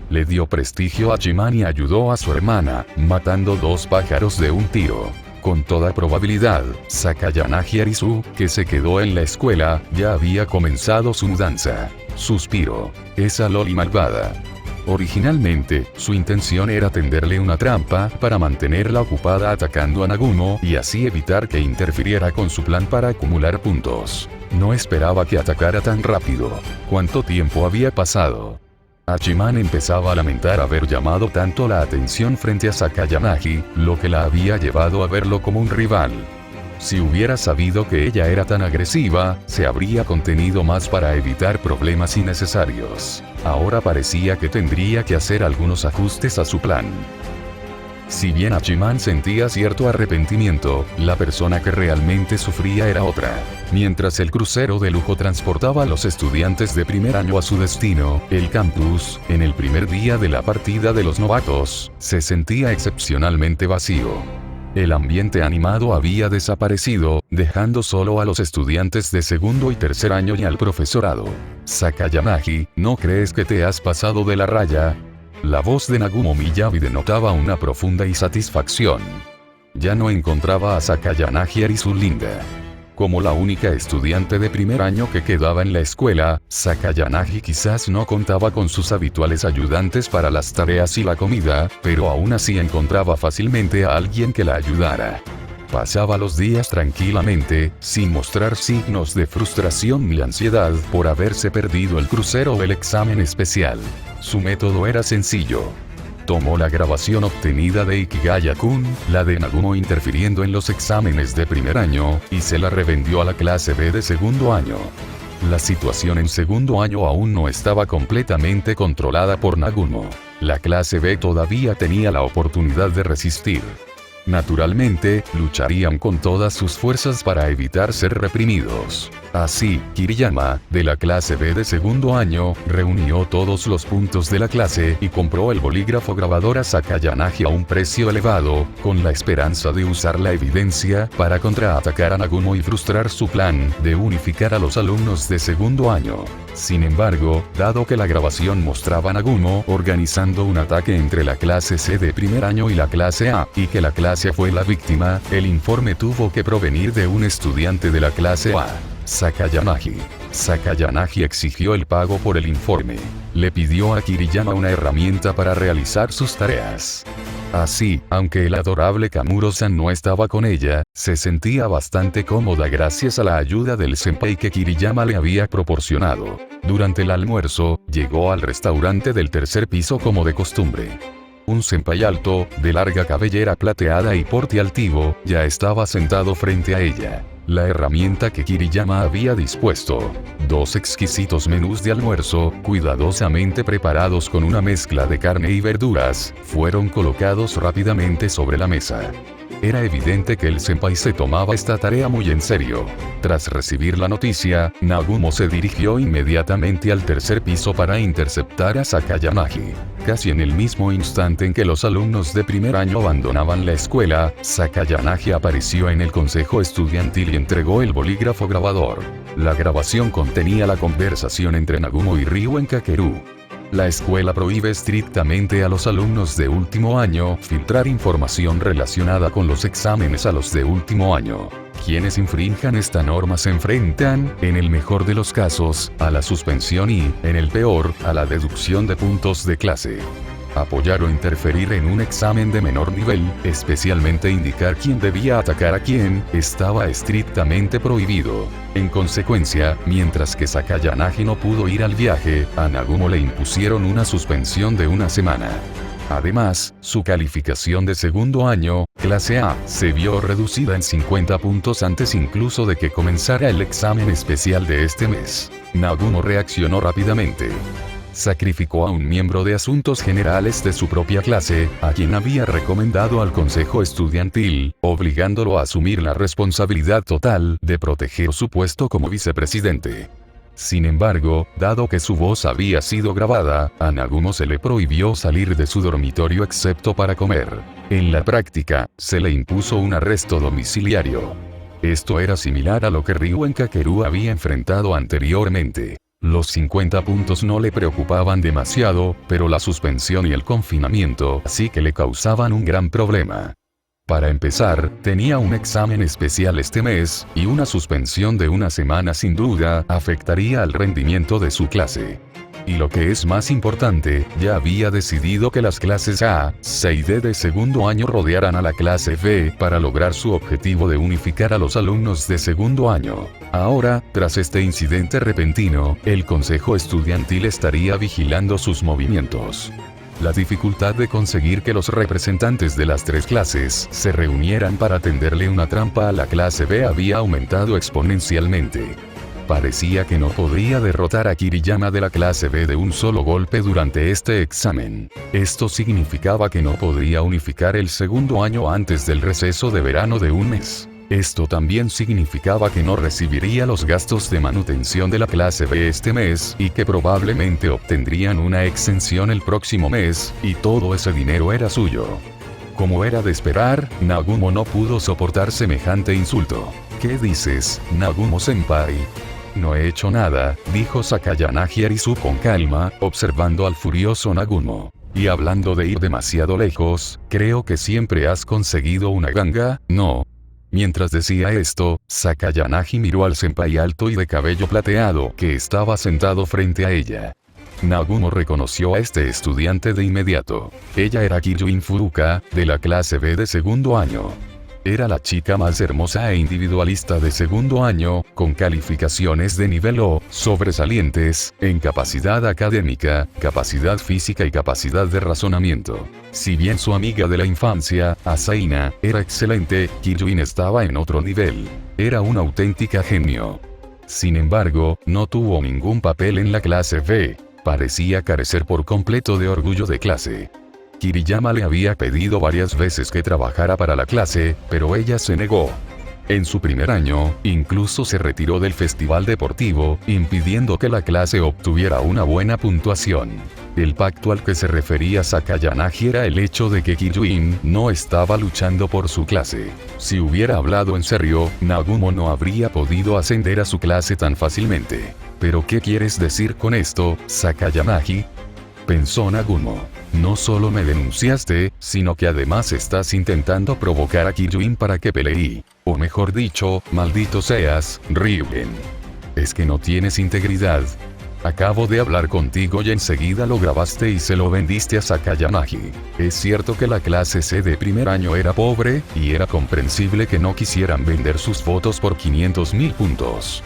Le dio prestigio a Hachiman y ayudó a su hermana, matando dos pájaros de un tiro. Con toda probabilidad, Sakayanagi Arisu, que se quedó en la escuela, ya había comenzado su mudanza. Suspiro. Esa loli malvada. Originalmente, su intención era tenderle una trampa para mantenerla ocupada atacando a Nagumo y así evitar que interfiriera con su plan para acumular puntos. No esperaba que atacara tan rápido. ¿Cuánto tiempo había pasado? Hachiman empezaba a lamentar haber llamado tanto la atención frente a Sakayanagi, lo que la había llevado a verlo como un rival. Si hubiera sabido que ella era tan agresiva, se habría contenido más para evitar problemas innecesarios. Ahora parecía que tendría que hacer algunos ajustes a su plan. Si bien Hachiman sentía cierto arrepentimiento, la persona que realmente sufría era otra. Mientras el crucero de lujo transportaba a los estudiantes de primer año a su destino, el campus, en el primer día de la partida de los novatos, se sentía excepcionalmente vacío. El ambiente animado había desaparecido, dejando solo a los estudiantes de segundo y tercer año y al profesorado. Sakayanagi, ¿no crees que te has pasado de la raya? La voz de Nagumo Miyabi denotaba una profunda insatisfacción. Ya no encontraba a Sakayanagi Arisu linda. Como la única estudiante de primer año que quedaba en la escuela, Sakayanagi quizás no contaba con sus habituales ayudantes para las tareas y la comida, pero aún así encontraba fácilmente a alguien que la ayudara. Pasaba los días tranquilamente, sin mostrar signos de frustración ni ansiedad por haberse perdido el crucero o el examen especial. Su método era sencillo. Tomó la grabación obtenida de Ikigaya-kun, la de Nagumo interfiriendo en los exámenes de primer año, y se la revendió a la clase B de segundo año. La situación en segundo año aún no estaba completamente controlada por Nagumo. La clase B todavía tenía la oportunidad de resistir. Naturalmente, lucharían con todas sus fuerzas para evitar ser reprimidos. Así, Kiriyama, de la clase B de segundo año, reunió todos los puntos de la clase y compró el bolígrafo grabador a Sakayanagi a un precio elevado, con la esperanza de usar la evidencia para contraatacar a Nagumo y frustrar su plan de unificar a los alumnos de segundo año. Sin embargo, dado que la grabación mostraba a Nagumo organizando un ataque entre la clase C de primer año y la clase A, y que la clase A fue la víctima, el informe tuvo que provenir de un estudiante de la clase A. Sakayanagi exigió el pago por el informe. Le pidió a Kiriyama una herramienta para realizar sus tareas. Así, aunque el adorable Kamuro-san no estaba con ella, se sentía bastante cómoda gracias a la ayuda del senpai que Kiriyama le había proporcionado. Durante el almuerzo, llegó al restaurante del tercer piso como de costumbre. Un senpai alto, de larga cabellera plateada y porte altivo, ya estaba sentado frente a ella. La herramienta que Kiriyama había dispuesto. 2 exquisitos menús de almuerzo, cuidadosamente preparados con una mezcla de carne y verduras, fueron colocados rápidamente sobre la mesa. Era evidente que el senpai se tomaba esta tarea muy en serio. Tras recibir la noticia, Nagumo se dirigió inmediatamente al tercer piso para interceptar a Sakayanagi. Casi en el mismo instante en que los alumnos de primer año abandonaban la escuela, Sakayanagi apareció en el consejo estudiantil y entregó el bolígrafo grabador. La grabación contenía la conversación entre Nagumo y Ryuen Kakeru. La escuela prohíbe estrictamente a los alumnos de último año filtrar información relacionada con los exámenes a los de último año. Quienes infrinjan esta norma se enfrentan, en el mejor de los casos, a la suspensión y, en el peor, a la deducción de puntos de clase. Apoyar o interferir en un examen de menor nivel, especialmente indicar quién debía atacar a quién, estaba estrictamente prohibido. En consecuencia, mientras que Sakayanagi no pudo ir al viaje, a Nagumo le impusieron una suspensión de 1 semana. Además, su calificación de segundo año, clase A, se vio reducida en 50 puntos antes incluso de que comenzara el examen especial de este mes. Nagumo reaccionó rápidamente. Sacrificó a un miembro de asuntos generales de su propia clase, a quien había recomendado al consejo estudiantil, obligándolo a asumir la responsabilidad total de proteger su puesto como vicepresidente. Sin embargo, dado que su voz había sido grabada, a Nagumo se le prohibió salir de su dormitorio excepto para comer. En la práctica, se le impuso un arresto domiciliario. Esto era similar a lo que Ryuen Kakeru había enfrentado anteriormente. Los 50 puntos no le preocupaban demasiado, pero la suspensión y el confinamiento sí que le causaban un gran problema. Para empezar, tenía un examen especial este mes, y una suspensión de 1 semana sin duda afectaría al rendimiento de su clase. Y lo que es más importante, ya había decidido que las clases A, C y D de segundo año rodearan a la clase B para lograr su objetivo de unificar a los alumnos de segundo año. Ahora, tras este incidente repentino, el consejo estudiantil estaría vigilando sus movimientos. La dificultad de conseguir que los representantes de las 3 clases se reunieran para tenderle una trampa a la clase B había aumentado exponencialmente. Parecía que no podría derrotar a Kiriyama de la clase B de un solo golpe durante este examen. Esto significaba que no podría unificar el segundo año antes del receso de verano de 1 mes. Esto también significaba que no recibiría los gastos de manutención de la clase B este mes, y que probablemente obtendrían una exención el próximo mes, y todo ese dinero era suyo. Como era de esperar, Nagumo no pudo soportar semejante insulto. ¿Qué dices, Nagumo-senpai? No he hecho nada, dijo Sakayanagi Arisu con calma, observando al furioso Nagumo. Y hablando de ir demasiado lejos, creo que siempre has conseguido una ganga, ¿no? Mientras decía esto, Sakayanagi miró al senpai alto y de cabello plateado que estaba sentado frente a ella. Nagumo reconoció a este estudiante de inmediato. Ella era Kyujin Furuka, de la clase B de segundo año. Era la chica más hermosa e individualista de segundo año, con calificaciones de nivel O, sobresalientes, en capacidad académica, capacidad física y capacidad de razonamiento. Si bien su amiga de la infancia, Asaina, era excelente, Kiryuin estaba en otro nivel. Era una auténtica genio. Sin embargo, no tuvo ningún papel en la clase B. Parecía carecer por completo de orgullo de clase. Kiriyama le había pedido varias veces que trabajara para la clase, pero ella se negó. En su primer año, incluso se retiró del festival deportivo, impidiendo que la clase obtuviera una buena puntuación. El pacto al que se refería Sakayanagi era el hecho de que Kiryuin no estaba luchando por su clase. Si hubiera hablado en serio, Nagumo no habría podido ascender a su clase tan fácilmente. ¿Pero qué quieres decir con esto, Sakayanagi?, pensó Nagumo. No solo me denunciaste, sino que además estás intentando provocar a Kiryuin para que pelee. O mejor dicho, maldito seas, Ryugen. ¿Es que no tienes integridad? Acabo de hablar contigo y enseguida lo grabaste y se lo vendiste a Sakayanagi. Es cierto que la clase C de primer año era pobre, y era comprensible que no quisieran vender sus fotos por 500.000 puntos.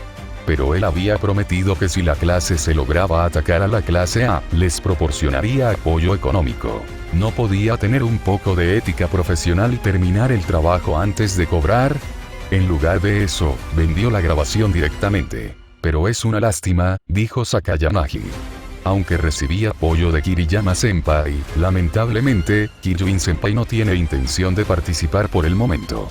Pero él había prometido que si la clase C lograba atacar a la clase A, les proporcionaría apoyo económico. ¿No podía tener un poco de ética profesional y terminar el trabajo antes de cobrar? En lugar de eso, vendió la grabación directamente. Pero es una lástima, dijo Sakayanagi. Aunque recibía apoyo de Kiriyama-senpai, lamentablemente, Kiryuin-senpai no tiene intención de participar por el momento.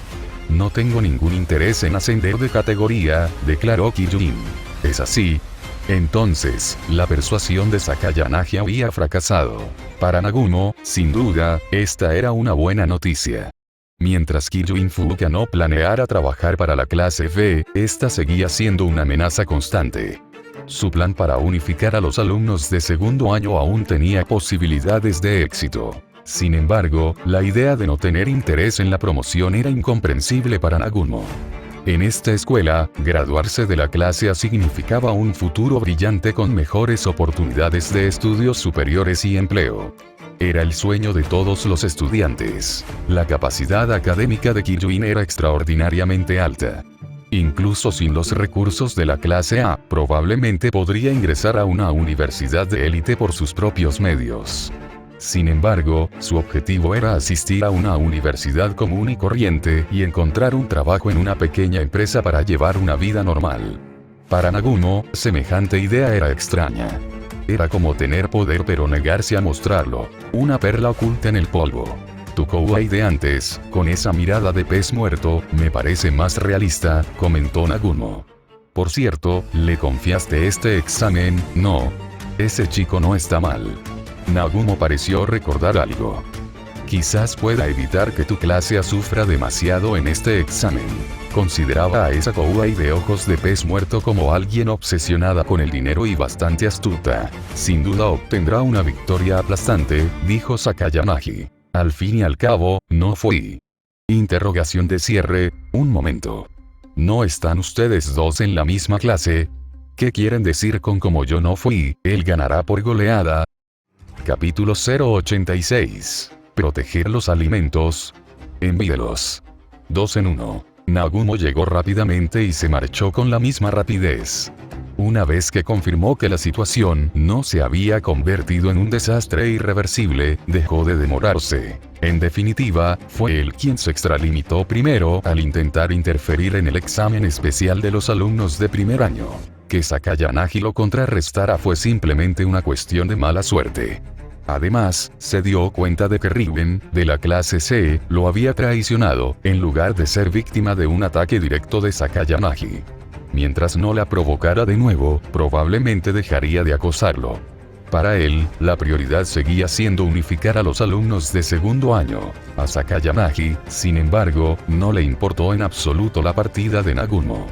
No tengo ningún interés en ascender de categoría, declaró Kiryuin. ¿Es así? Entonces, la persuasión de Sakayanagi había fracasado. Para Nagumo, sin duda, esta era una buena noticia. Mientras Kiryuin Furuka no planeara trabajar para la clase B, esta seguía siendo una amenaza constante. Su plan para unificar a los alumnos de segundo año aún tenía posibilidades de éxito. Sin embargo, la idea de no tener interés en la promoción era incomprensible para Nagumo. En esta escuela, graduarse de la clase A significaba un futuro brillante con mejores oportunidades de estudios superiores y empleo. Era el sueño de todos los estudiantes. La capacidad académica de Kiryuin era extraordinariamente alta. Incluso sin los recursos de la clase A, probablemente podría ingresar a una universidad de élite por sus propios medios. Sin embargo, su objetivo era asistir a una universidad común y corriente y encontrar un trabajo en una pequeña empresa para llevar una vida normal. Para Nagumo, semejante idea era extraña. Era como tener poder pero negarse a mostrarlo. Una perla oculta en el polvo. Tu kawaii de antes, con esa mirada de pez muerto, me parece más realista, comentó Nagumo. Por cierto, ¿le confiaste este examen? No. Ese chico no está mal. Nagumo pareció recordar algo. Quizás pueda evitar que tu clase A sufra demasiado en este examen. Consideraba a esa kawaii de ojos de pez muerto como alguien obsesionada con el dinero y bastante astuta. Sin duda obtendrá una victoria aplastante, dijo Sakayanagi. Al fin y al cabo, no fui. Interrogación de cierre, un momento. ¿No están ustedes dos en la misma clase? ¿Qué quieren decir con como yo no fui, él ganará por goleada? Capítulo 086. Proteger los alimentos. Envíelos. 2 en 1. Nagumo llegó rápidamente y se marchó con la misma rapidez. Una vez que confirmó que la situación no se había convertido en un desastre irreversible, dejó de demorarse. En definitiva, fue él quien se extralimitó primero al intentar interferir en el examen especial de los alumnos de primer año. Que Sakayanagi lo contrarrestara fue simplemente una cuestión de mala suerte. Además, se dio cuenta de que Ryugen, de la clase C, lo había traicionado, en lugar de ser víctima de un ataque directo de Sakayanagi. Mientras no la provocara de nuevo, probablemente dejaría de acosarlo. Para él, la prioridad seguía siendo unificar a los alumnos de segundo año. A Sakayanagi, sin embargo, no le importó en absoluto la partida de Nagumo.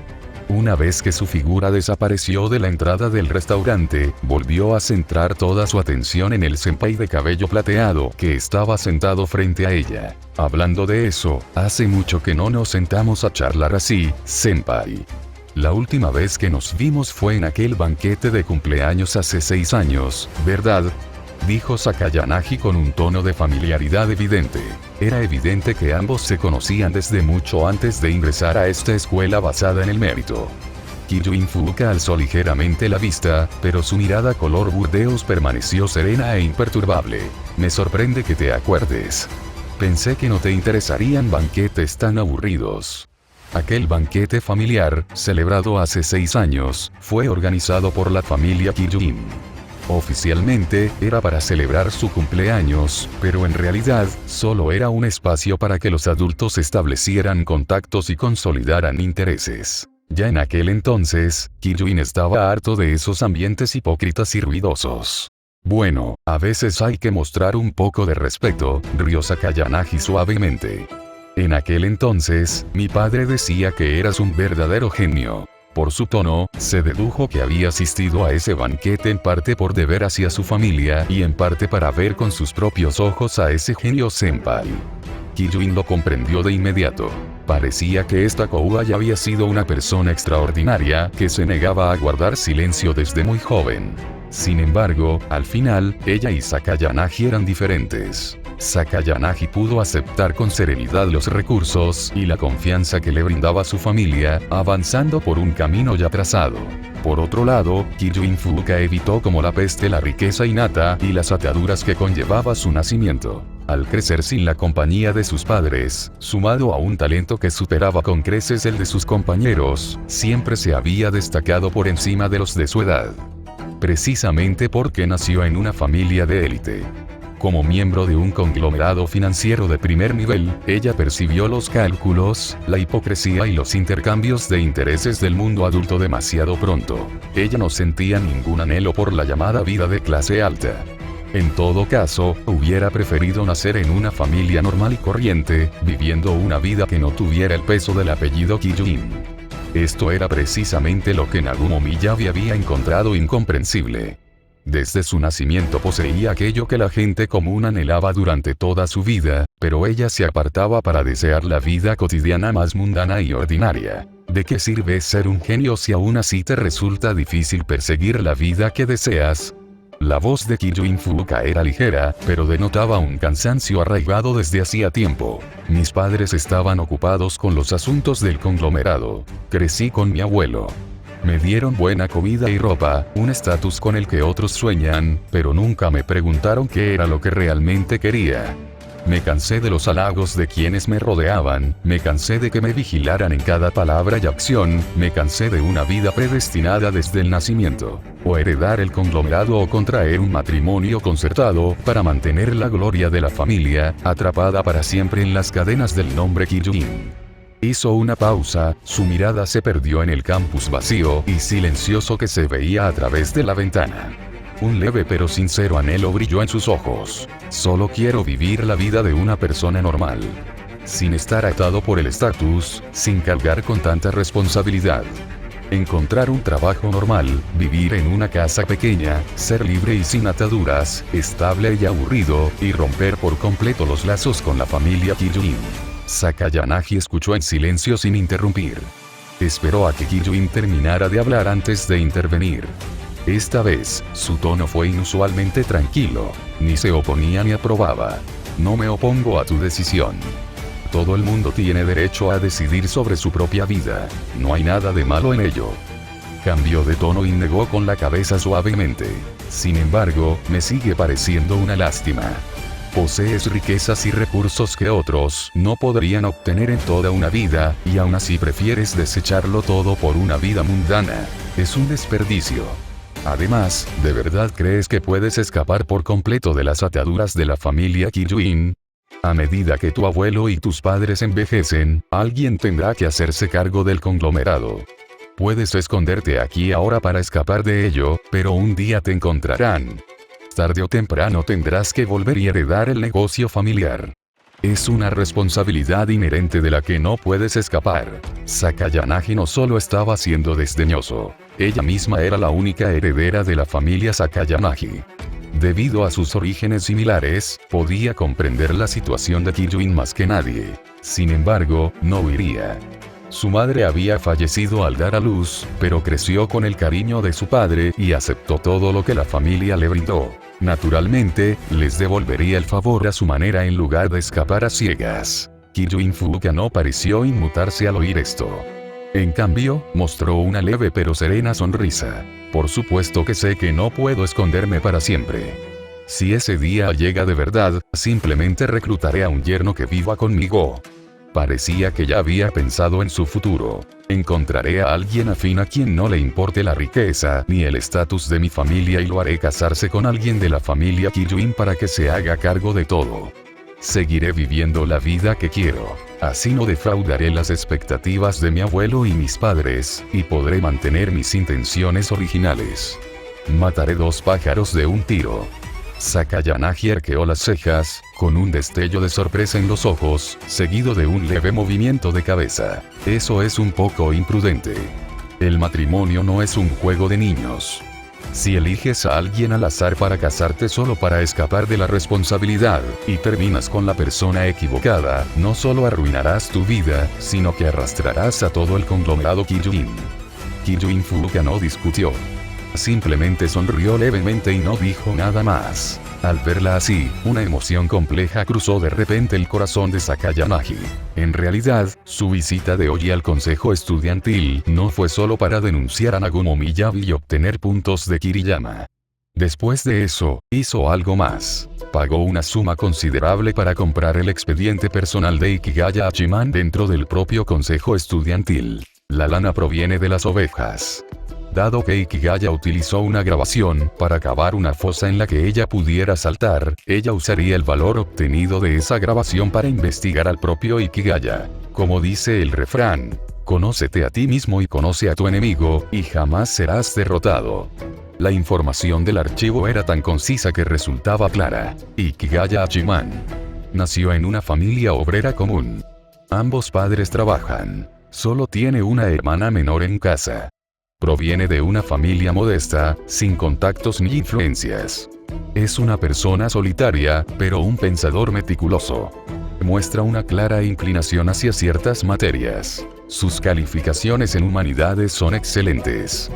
Una vez que su figura desapareció de la entrada del restaurante, volvió a centrar toda su atención en el senpai de cabello plateado que estaba sentado frente a ella. Hablando de eso, hace mucho que no nos sentamos a charlar así, senpai. La última vez que nos vimos fue en aquel banquete de cumpleaños hace 6 años, ¿verdad? dijo Sakayanagi con un tono de familiaridad evidente. Era evidente que ambos se conocían desde mucho antes de ingresar a esta escuela basada en el mérito. Kyujin Furuka alzó ligeramente la vista, pero su mirada color burdeos permaneció serena e imperturbable. Me sorprende que te acuerdes. Pensé que no te interesarían banquetes tan aburridos. Aquel banquete familiar, celebrado hace 6 años, fue organizado por la familia Kyujin. Oficialmente, era para celebrar su cumpleaños, pero en realidad, solo era un espacio para que los adultos establecieran contactos y consolidaran intereses. Ya en aquel entonces, Kyujin estaba harto de esos ambientes hipócritas y ruidosos. Bueno, a veces hay que mostrar un poco de respeto, rió Sakayanagi suavemente. En aquel entonces, mi padre decía que eras un verdadero genio. Por su tono, se dedujo que había asistido a ese banquete en parte por deber hacia su familia y en parte para ver con sus propios ojos a ese genio senpai. Kyujin lo comprendió de inmediato. Parecía que esta Kouga ya había sido una persona extraordinaria que se negaba a guardar silencio desde muy joven. Sin embargo, al final, ella y Sakayanagi eran diferentes. Sakayanagi pudo aceptar con serenidad los recursos y la confianza que le brindaba su familia, avanzando por un camino ya trazado. Por otro lado, Kyujin Furuka evitó como la peste la riqueza innata y las ataduras que conllevaba su nacimiento. Al crecer sin la compañía de sus padres, sumado a un talento que superaba con creces el de sus compañeros, siempre se había destacado por encima de los de su edad. Precisamente porque nació en una familia de élite. Como miembro de un conglomerado financiero de primer nivel, ella percibió los cálculos, la hipocresía y los intercambios de intereses del mundo adulto demasiado pronto. Ella no sentía ningún anhelo por la llamada vida de clase alta. En todo caso, hubiera preferido nacer en una familia normal y corriente, viviendo una vida que no tuviera el peso del apellido Kyujin. Esto era precisamente lo que Nagumo Miyabi había encontrado incomprensible. Desde su nacimiento poseía aquello que la gente común anhelaba durante toda su vida, pero ella se apartaba para desear la vida cotidiana más mundana y ordinaria. ¿De qué sirve ser un genio si aún así te resulta difícil perseguir la vida que deseas? La voz de Kyujin Furuka era ligera, pero denotaba un cansancio arraigado desde hacía tiempo. Mis padres estaban ocupados con los asuntos del conglomerado. Crecí con mi abuelo. Me dieron buena comida y ropa, un estatus con el que otros sueñan, pero nunca me preguntaron qué era lo que realmente quería. Me cansé de los halagos de quienes me rodeaban, me cansé de que me vigilaran en cada palabra y acción, me cansé de una vida predestinada desde el nacimiento. O heredar el conglomerado o contraer un matrimonio concertado para mantener la gloria de la familia, atrapada para siempre en las cadenas del nombre Kyujin. Hizo una pausa, su mirada se perdió en el campus vacío y silencioso que se veía a través de la ventana. Un leve pero sincero anhelo brilló en sus ojos. Solo quiero vivir la vida de una persona normal. Sin estar atado por el estatus, sin cargar con tanta responsabilidad. Encontrar un trabajo normal, vivir en una casa pequeña, ser libre y sin ataduras, estable y aburrido, y romper por completo los lazos con la familia Kyujin. Sakayanagi escuchó en silencio sin interrumpir. Esperó a que Kyujin terminara de hablar antes de intervenir. Esta vez, su tono fue inusualmente tranquilo, ni se oponía ni aprobaba. No me opongo a tu decisión. Todo el mundo tiene derecho a decidir sobre su propia vida, no hay nada de malo en ello. Cambió de tono y negó con la cabeza suavemente. Sin embargo, me sigue pareciendo una lástima. Posees riquezas y recursos que otros no podrían obtener en toda una vida, y aún así prefieres desecharlo todo por una vida mundana. Es un desperdicio. Además, ¿de verdad crees que puedes escapar por completo de las ataduras de la familia Kyujin? A medida que tu abuelo y tus padres envejecen, alguien tendrá que hacerse cargo del conglomerado. Puedes esconderte aquí ahora para escapar de ello, pero un día te encontrarán. Tarde o temprano tendrás que volver y heredar el negocio familiar. Es una responsabilidad inherente de la que no puedes escapar. Sakayanagi no solo estaba siendo desdeñoso, ella misma era la única heredera de la familia Sakayanagi. Debido a sus orígenes similares, podía comprender la situación de Kyujin más que nadie. Sin embargo, no huiría. Su madre había fallecido al dar a luz, pero creció con el cariño de su padre y aceptó todo lo que la familia le brindó. Naturalmente, les devolvería el favor a su manera en lugar de escapar a ciegas. Kyujin Furuka no pareció inmutarse al oír esto. En cambio, mostró una leve pero serena sonrisa. Por supuesto que sé que no puedo esconderme para siempre. Si ese día llega de verdad, simplemente reclutaré a un yerno que viva conmigo. Parecía que ya había pensado en su futuro. Encontraré a alguien afín a quien no le importe la riqueza ni el estatus de mi familia y lo haré casarse con alguien de la familia Kyujin para que se haga cargo de todo. Seguiré viviendo la vida que quiero. Así no defraudaré las expectativas de mi abuelo y mis padres, y podré mantener mis intenciones originales. Mataré 2 pájaros de un tiro. Sakayanagi arqueó las cejas, con un destello de sorpresa en los ojos, seguido de un leve movimiento de cabeza. Eso es un poco imprudente. El matrimonio no es un juego de niños. Si eliges a alguien al azar para casarte solo para escapar de la responsabilidad, y terminas con la persona equivocada, no solo arruinarás tu vida, sino que arrastrarás a todo el conglomerado Kyujin. Kyujin Furuka no discutió. Simplemente sonrió levemente y no dijo nada más. Al verla así, una emoción compleja cruzó de repente el corazón de Sakayanagi. En realidad, su visita de hoy al consejo estudiantil no fue solo para denunciar a Nagumo Miyabi y obtener puntos de Kiriyama. Después de eso, hizo algo más. Pagó una suma considerable para comprar el expediente personal de Ikigaya Hachiman dentro del propio consejo estudiantil. La lana proviene de las ovejas. Dado que Ikigaya utilizó una grabación para cavar una fosa en la que ella pudiera saltar, ella usaría el valor obtenido de esa grabación para investigar al propio Ikigaya. Como dice el refrán, conócete a ti mismo y conoce a tu enemigo, y jamás serás derrotado. La información del archivo era tan concisa que resultaba clara. Ikigaya Hachiman nació en una familia obrera común. Ambos padres trabajan. Solo tiene una hermana menor en casa. Proviene de una familia modesta, sin contactos ni influencias. Es una persona solitaria, pero un pensador meticuloso. Muestra una clara inclinación hacia ciertas materias. Sus calificaciones en humanidades son excelentes.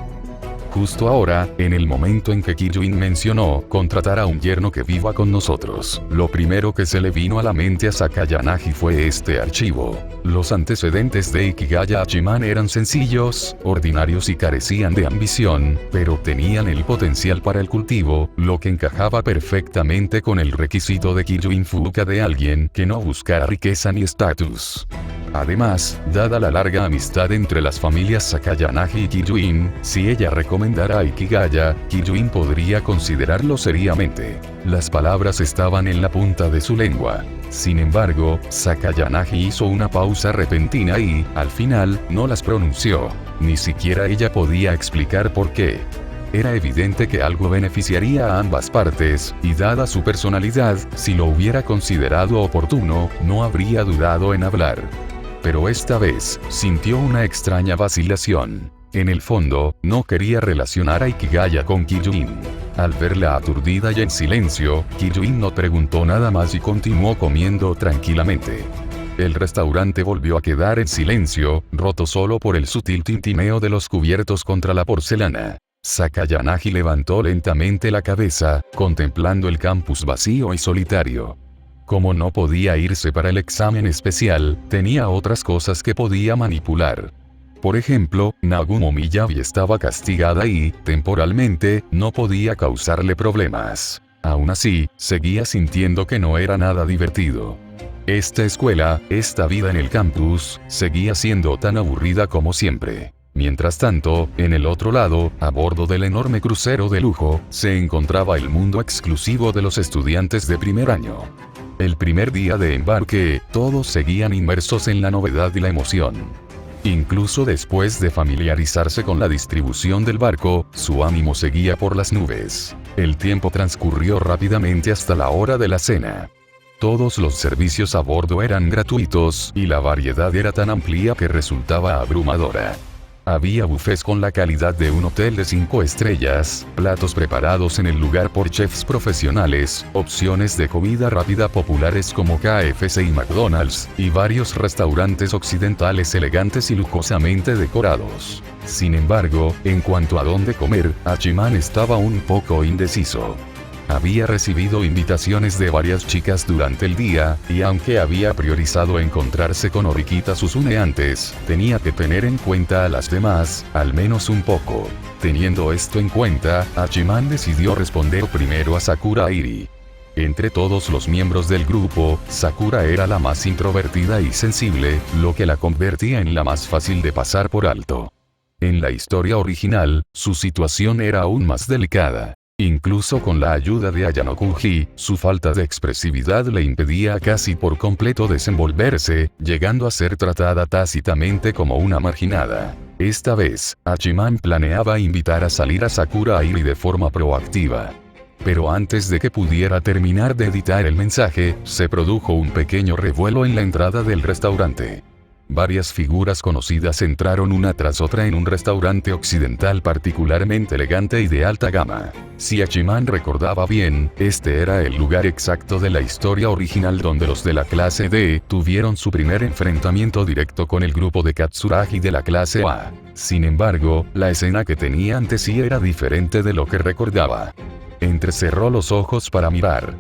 Justo ahora, en el momento en que Kyujin mencionó contratar a un yerno que viva con nosotros, lo primero que se le vino a la mente a Sakayanagi fue este archivo. Los antecedentes de Ikigaya Hachiman eran sencillos, ordinarios y carecían de ambición, pero tenían el potencial para el cultivo, lo que encajaba perfectamente con el requisito de Kyujin Furuka de alguien que no buscara riqueza ni estatus. Además, dada la larga amistad entre las familias Sakayanagi y Kyujin, si ella recomendara a Ikigaya, Kyujin podría considerarlo seriamente. Las palabras estaban en la punta de su lengua. Sin embargo, Sakayanagi hizo una pausa repentina y, al final, no las pronunció. Ni siquiera ella podía explicar por qué. Era evidente que algo beneficiaría a ambas partes, y dada su personalidad, si lo hubiera considerado oportuno, no habría dudado en hablar. Pero esta vez, sintió una extraña vacilación. En el fondo, no quería relacionar a Ikigaya con Kyujin. Al verla aturdida y en silencio, Kyujin no preguntó nada más y continuó comiendo tranquilamente. El restaurante volvió a quedar en silencio, roto solo por el sutil tintineo de los cubiertos contra la porcelana. Sakayanagi levantó lentamente la cabeza, contemplando el campus vacío y solitario. Como no podía irse para el examen especial, tenía otras cosas que podía manipular. Por ejemplo, Nagumo Miyabi estaba castigada y, temporalmente, no podía causarle problemas. Aún así, seguía sintiendo que no era nada divertido. Esta escuela, esta vida en el campus, seguía siendo tan aburrida como siempre. Mientras tanto, en el otro lado, a bordo del enorme crucero de lujo, se encontraba el mundo exclusivo de los estudiantes de primer año. El primer día de embarque, todos seguían inmersos en la novedad y la emoción. Incluso después de familiarizarse con la distribución del barco, su ánimo seguía por las nubes. El tiempo transcurrió rápidamente hasta la hora de la cena. Todos los servicios a bordo eran gratuitos, y la variedad era tan amplia que resultaba abrumadora. Había buffets con la calidad de un hotel de 5 estrellas, platos preparados en el lugar por chefs profesionales, opciones de comida rápida populares como KFC y McDonald's, y varios restaurantes occidentales elegantes y lujosamente decorados. Sin embargo, en cuanto a dónde comer, Hachiman estaba un poco indeciso. Había recibido invitaciones de varias chicas durante el día, y aunque había priorizado encontrarse con Orikita Susune antes, tenía que tener en cuenta a las demás, al menos un poco. Teniendo esto en cuenta, Hachiman decidió responder primero a Sakura Airi. Entre todos los miembros del grupo, Sakura era la más introvertida y sensible, lo que la convertía en la más fácil de pasar por alto. En la historia original, su situación era aún más delicada. Incluso con la ayuda de Ayano Kuji, su falta de expresividad le impedía casi por completo desenvolverse, llegando a ser tratada tácitamente como una marginada. Esta vez, Hachiman planeaba invitar a salir a Sakura Airi de forma proactiva. Pero antes de que pudiera terminar de editar el mensaje, se produjo un pequeño revuelo en la entrada del restaurante. Varias figuras conocidas entraron una tras otra en un restaurante occidental particularmente elegante y de alta gama. Si Hachiman recordaba bien, este era el lugar exacto de la historia original donde los de la clase D tuvieron su primer enfrentamiento directo con el grupo de Katsuragi de la clase A. Sin embargo, la escena que tenía ante sí era diferente de lo que recordaba. Entrecerró los ojos para mirar.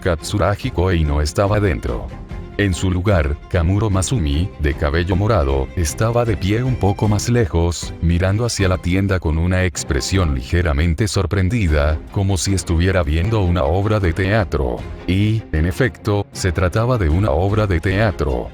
Katsuragi Koei no estaba dentro. En su lugar, Kamuro Masumi, de cabello morado, estaba de pie un poco más lejos, mirando hacia la tienda con una expresión ligeramente sorprendida, como si estuviera viendo una obra de teatro. Y, en efecto, se trataba de una obra de teatro.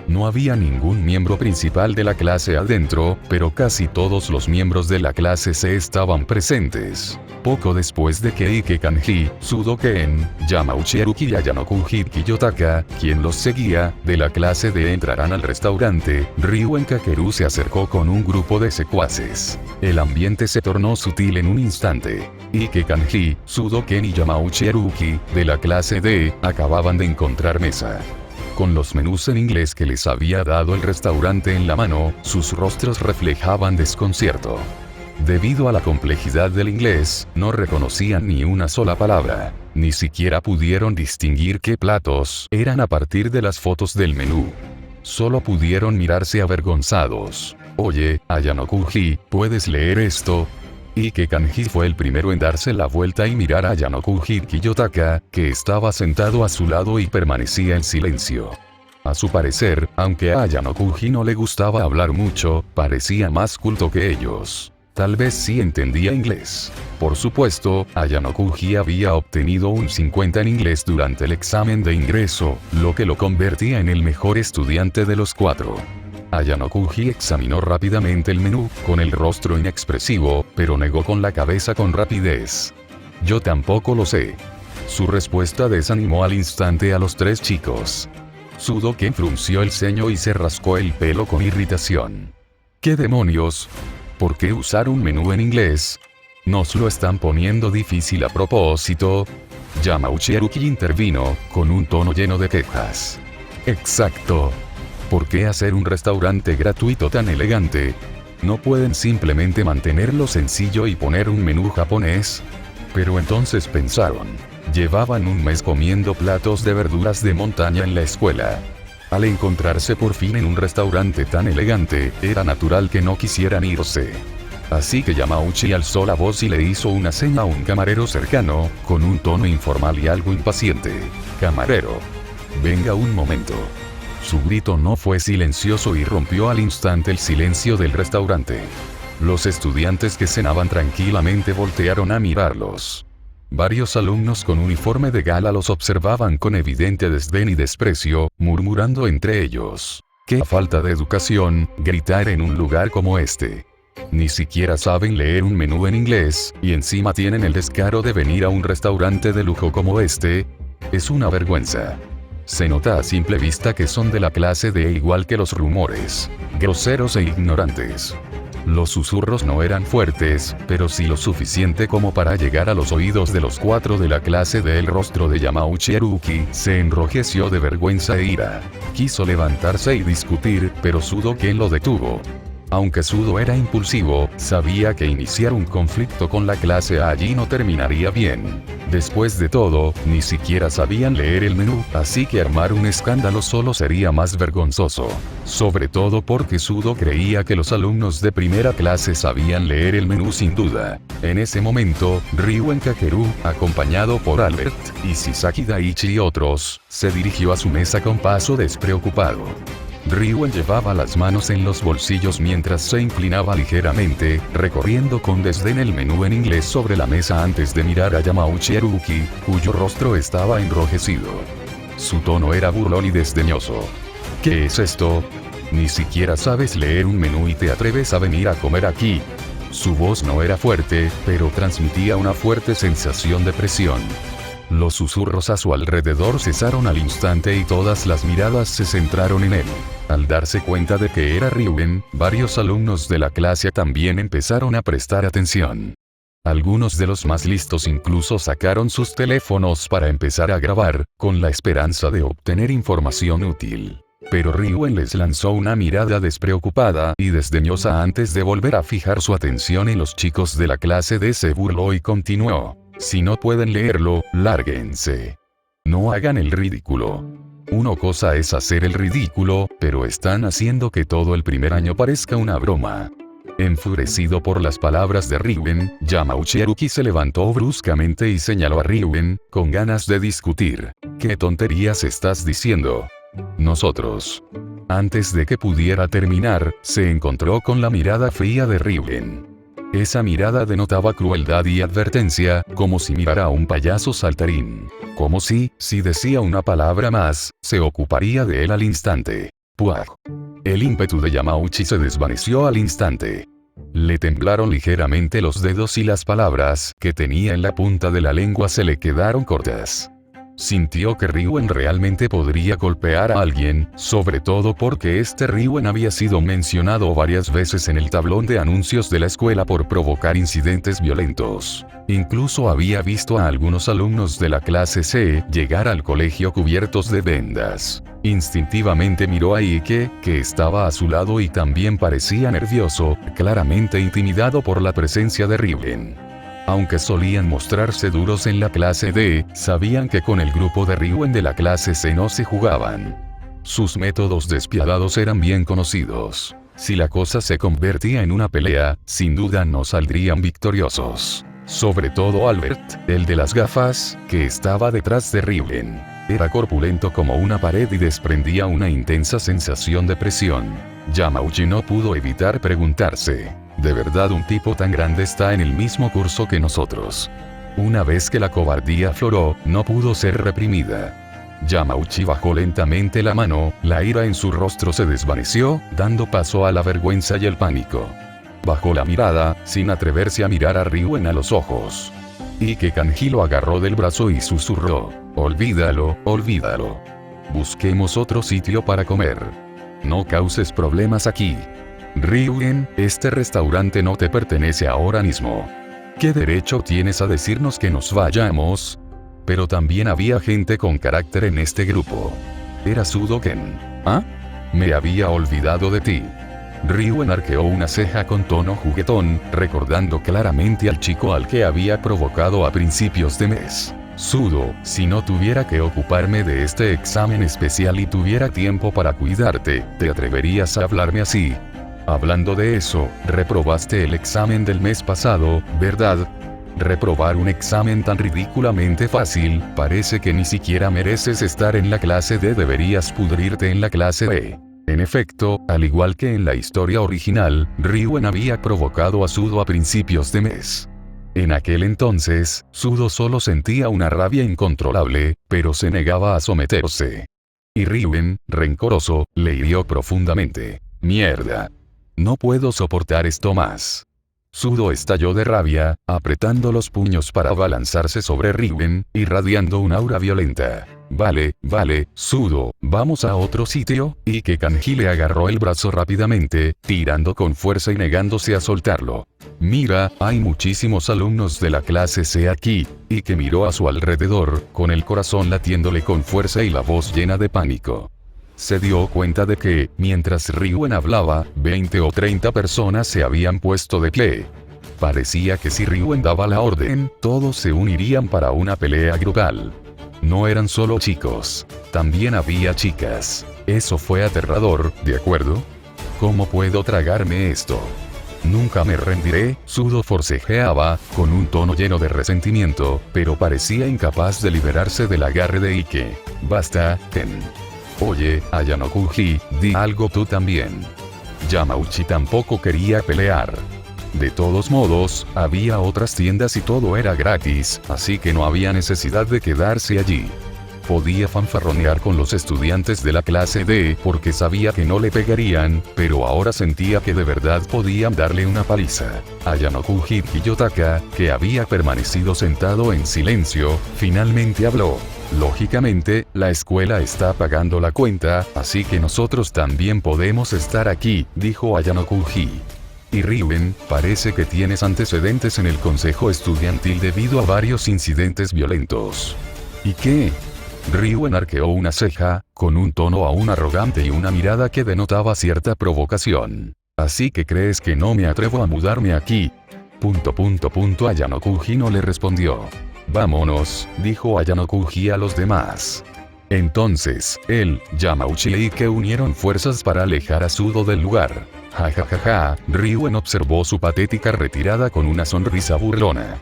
No había ningún miembro principal de la clase adentro, pero casi todos los miembros de la clase C estaban presentes. Poco después de que Ike Kanji, Sudo Ken, Yamauchi Haruki y Ayano Kuji Kiyotaka, quien los seguía, de la clase D entraran al restaurante, Ryuen Kakeru se acercó con un grupo de secuaces. El ambiente se tornó sutil en un instante. Ike Kanji, Sudo Ken y Yamauchi Haruki, de la clase D, acababan de encontrar mesa. Con los menús en inglés que les había dado el restaurante en la mano, sus rostros reflejaban desconcierto. Debido a la complejidad del inglés, no reconocían ni una sola palabra. Ni siquiera pudieron distinguir qué platos eran a partir de las fotos del menú. Solo pudieron mirarse avergonzados. Oye, Ayano Kuji, ¿puedes leer esto? Ike Kanji fue el primero en darse la vuelta y mirar a Ayano Kuji Kiyotaka, que estaba sentado a su lado y permanecía en silencio. A su parecer, aunque a Ayano Kuji no le gustaba hablar mucho, parecía más culto que ellos. Tal vez sí entendía inglés. Por supuesto, Ayano Kuji había obtenido un 50 en inglés durante el examen de ingreso, lo que lo convertía en el mejor estudiante de los 4. Ayano Kuji examinó rápidamente el menú, con el rostro inexpresivo, pero negó con la cabeza con rapidez. Yo tampoco lo sé. Su respuesta desanimó al instante a los 3 chicos. Sudo Ken frunció el ceño y se rascó el pelo con irritación. ¿Qué demonios? ¿Por qué usar un menú en inglés? ¿Nos lo están poniendo difícil a propósito? Yamauchi Haruki intervino, con un tono lleno de quejas. Exacto. ¿Por qué hacer un restaurante gratuito tan elegante? ¿No pueden simplemente mantenerlo sencillo y poner un menú japonés? Pero entonces pensaron. Llevaban un mes comiendo platos de verduras de montaña en la escuela. Al encontrarse por fin en un restaurante tan elegante, era natural que no quisieran irse. Así que Yamauchi alzó la voz y le hizo una seña a un camarero cercano, con un tono informal y algo impaciente. Camarero. Venga un momento. Su grito no fue silencioso y rompió al instante el silencio del restaurante. Los estudiantes que cenaban tranquilamente voltearon a mirarlos. Varios alumnos con uniforme de gala los observaban con evidente desdén y desprecio, murmurando entre ellos. ¡Qué falta de educación, gritar en un lugar como este! Ni siquiera saben leer un menú en inglés, y encima tienen el descaro de venir a un restaurante de lujo como este. Es una vergüenza. Se nota a simple vista que son de la clase D igual que los rumores. Groseros e ignorantes. Los susurros no eran fuertes, pero sí lo suficiente como para llegar a los oídos de los 4 de la clase D. El rostro de Yamauchi Haruki se enrojeció de vergüenza e ira. Quiso levantarse y discutir, pero Sudo Ken lo detuvo. Aunque Sudo era impulsivo, sabía que iniciar un conflicto con la clase A allí no terminaría bien. Después de todo, ni siquiera sabían leer el menú, así que armar un escándalo solo sería más vergonzoso. Sobre todo porque Sudo creía que los alumnos de primera clase sabían leer el menú sin duda. En ese momento, Ryuen Kakeru, acompañado por Albert, y Shisaki Daichi y otros, se dirigió a su mesa con paso despreocupado. Ryuen llevaba las manos en los bolsillos mientras se inclinaba ligeramente, recorriendo con desdén el menú en inglés sobre la mesa antes de mirar a Yamauchi Haruki, cuyo rostro estaba enrojecido. Su tono era burlón y desdeñoso. ¿Qué es esto? Ni siquiera sabes leer un menú y te atreves a venir a comer aquí. Su voz no era fuerte, pero transmitía una fuerte sensación de presión. Los susurros a su alrededor cesaron al instante y todas las miradas se centraron en él. Al darse cuenta de que era Ryuen, varios alumnos de la clase también empezaron a prestar atención. Algunos de los más listos incluso sacaron sus teléfonos para empezar a grabar, con la esperanza de obtener información útil. Pero Ryuen les lanzó una mirada despreocupada y desdeñosa antes de volver a fijar su atención en los chicos de la clase D. Se burló y continuó. Si no pueden leerlo, lárguense. No hagan el ridículo. Una cosa es hacer el ridículo, pero están haciendo que todo el primer año parezca una broma. Enfurecido por las palabras de Ryuen, Yamauchi Haruki se levantó bruscamente y señaló a Ryuen, con ganas de discutir. ¿Qué tonterías estás diciendo? Nosotros. Antes de que pudiera terminar, se encontró con la mirada fría de Ryuen. Esa mirada denotaba crueldad y advertencia, como si mirara a un payaso saltarín. Como si decía una palabra más, se ocuparía de él al instante. ¡Puaj! El ímpetu de Yamauchi se desvaneció al instante. Le temblaron ligeramente los dedos y las palabras que tenía en la punta de la lengua se le quedaron cortas. Sintió que Ryuen realmente podría golpear a alguien, sobre todo porque este Ryuen había sido mencionado varias veces en el tablón de anuncios de la escuela por provocar incidentes violentos. Incluso había visto a algunos alumnos de la clase C llegar al colegio cubiertos de vendas. Instintivamente miró a Ike, que estaba a su lado y también parecía nervioso, claramente intimidado por la presencia de Ryuen. Aunque solían mostrarse duros en la clase D, sabían que con el grupo de Ryuen de la clase C no se jugaban. Sus métodos despiadados eran bien conocidos. Si la cosa se convertía en una pelea, sin duda no saldrían victoriosos. Sobre todo Albert, el de las gafas, que estaba detrás de Ryuen. Era corpulento como una pared y desprendía una intensa sensación de presión. Yamauchi no pudo evitar preguntarse. ¿De verdad un tipo tan grande está en el mismo curso que nosotros? Una vez que la cobardía afloró, no pudo ser reprimida. Yamauchi bajó lentamente la mano, la ira en su rostro se desvaneció, dando paso a la vergüenza y el pánico. Bajó la mirada, sin atreverse a mirar a Ryuen a los ojos. Ike Kanji lo agarró del brazo y susurró. Olvídalo, olvídalo. Busquemos otro sitio para comer. No causes problemas aquí. Ryuen, este restaurante no te pertenece ahora mismo. ¿Qué derecho tienes a decirnos que nos vayamos? Pero también había gente con carácter en este grupo. Era Sudo-ken. ¿Ah? Me había olvidado de ti. Ryuen arqueó una ceja con tono juguetón, recordando claramente al chico al que había provocado a principios de mes. Sudo, si no tuviera que ocuparme de este examen especial y tuviera tiempo para cuidarte, ¿te atreverías a hablarme así? Hablando de eso, reprobaste el examen del mes pasado, ¿verdad? Reprobar un examen tan ridículamente fácil, parece que ni siquiera mereces estar en la clase D, deberías pudrirte en la clase B. En efecto, al igual que en la historia original, Ryuen había provocado a Sudo a principios de mes. En aquel entonces, Sudo solo sentía una rabia incontrolable, pero se negaba a someterse. Y Ryuen, rencoroso, le hirió profundamente. ¡Mierda! No puedo soportar esto más. Sudo estalló de rabia, apretando los puños para abalanzarse sobre Ryuen, irradiando un aura violenta. Vale, Sudo, ¿vamos a otro sitio? Ike Kanji le agarró el brazo rápidamente, tirando con fuerza y negándose a soltarlo. Mira, hay muchísimos alumnos de la clase C aquí. Ike miró a su alrededor, con el corazón latiéndole con fuerza y la voz llena de pánico. se dio cuenta de que, mientras Ryuen hablaba, 20 o 30 personas se habían puesto de pie. Parecía que si Ryuen daba la orden, todos se unirían para una pelea grupal. No eran solo chicos. También había chicas. Eso fue aterrador, ¿de acuerdo? ¿Cómo puedo tragarme esto? Nunca me rendiré, Sudo forcejeaba, con un tono lleno de resentimiento, pero parecía incapaz de liberarse del agarre de Ike. Basta, Ten. Oye, Ayano Kuji, di algo tú también. Yamauchi tampoco quería pelear. De todos modos, había otras tiendas y todo era gratis, así que no había necesidad de quedarse allí. Podía fanfarronear con los estudiantes de la clase D porque sabía que no le pegarían, pero ahora sentía que de verdad podían darle una paliza. Ayano Kuji Kiyotaka, que había permanecido sentado en silencio, finalmente habló. Lógicamente, la escuela está pagando la cuenta, así que nosotros también podemos estar aquí, dijo Ayano Kuji. Y Ryuen, parece que tienes antecedentes en el consejo estudiantil debido a varios incidentes violentos. ¿Y qué? Ryuen arqueó una ceja, con un tono aún arrogante y una mirada que denotaba cierta provocación. ¿Así que crees que no me atrevo a mudarme aquí? Ayano Kuji no le respondió. Vámonos, dijo Ayano Kuji a los demás. Entonces, él, Yamauchi y Ike unieron fuerzas para alejar a Sudo del lugar. Jajajaja, Ryuen observó su patética retirada con una sonrisa burlona.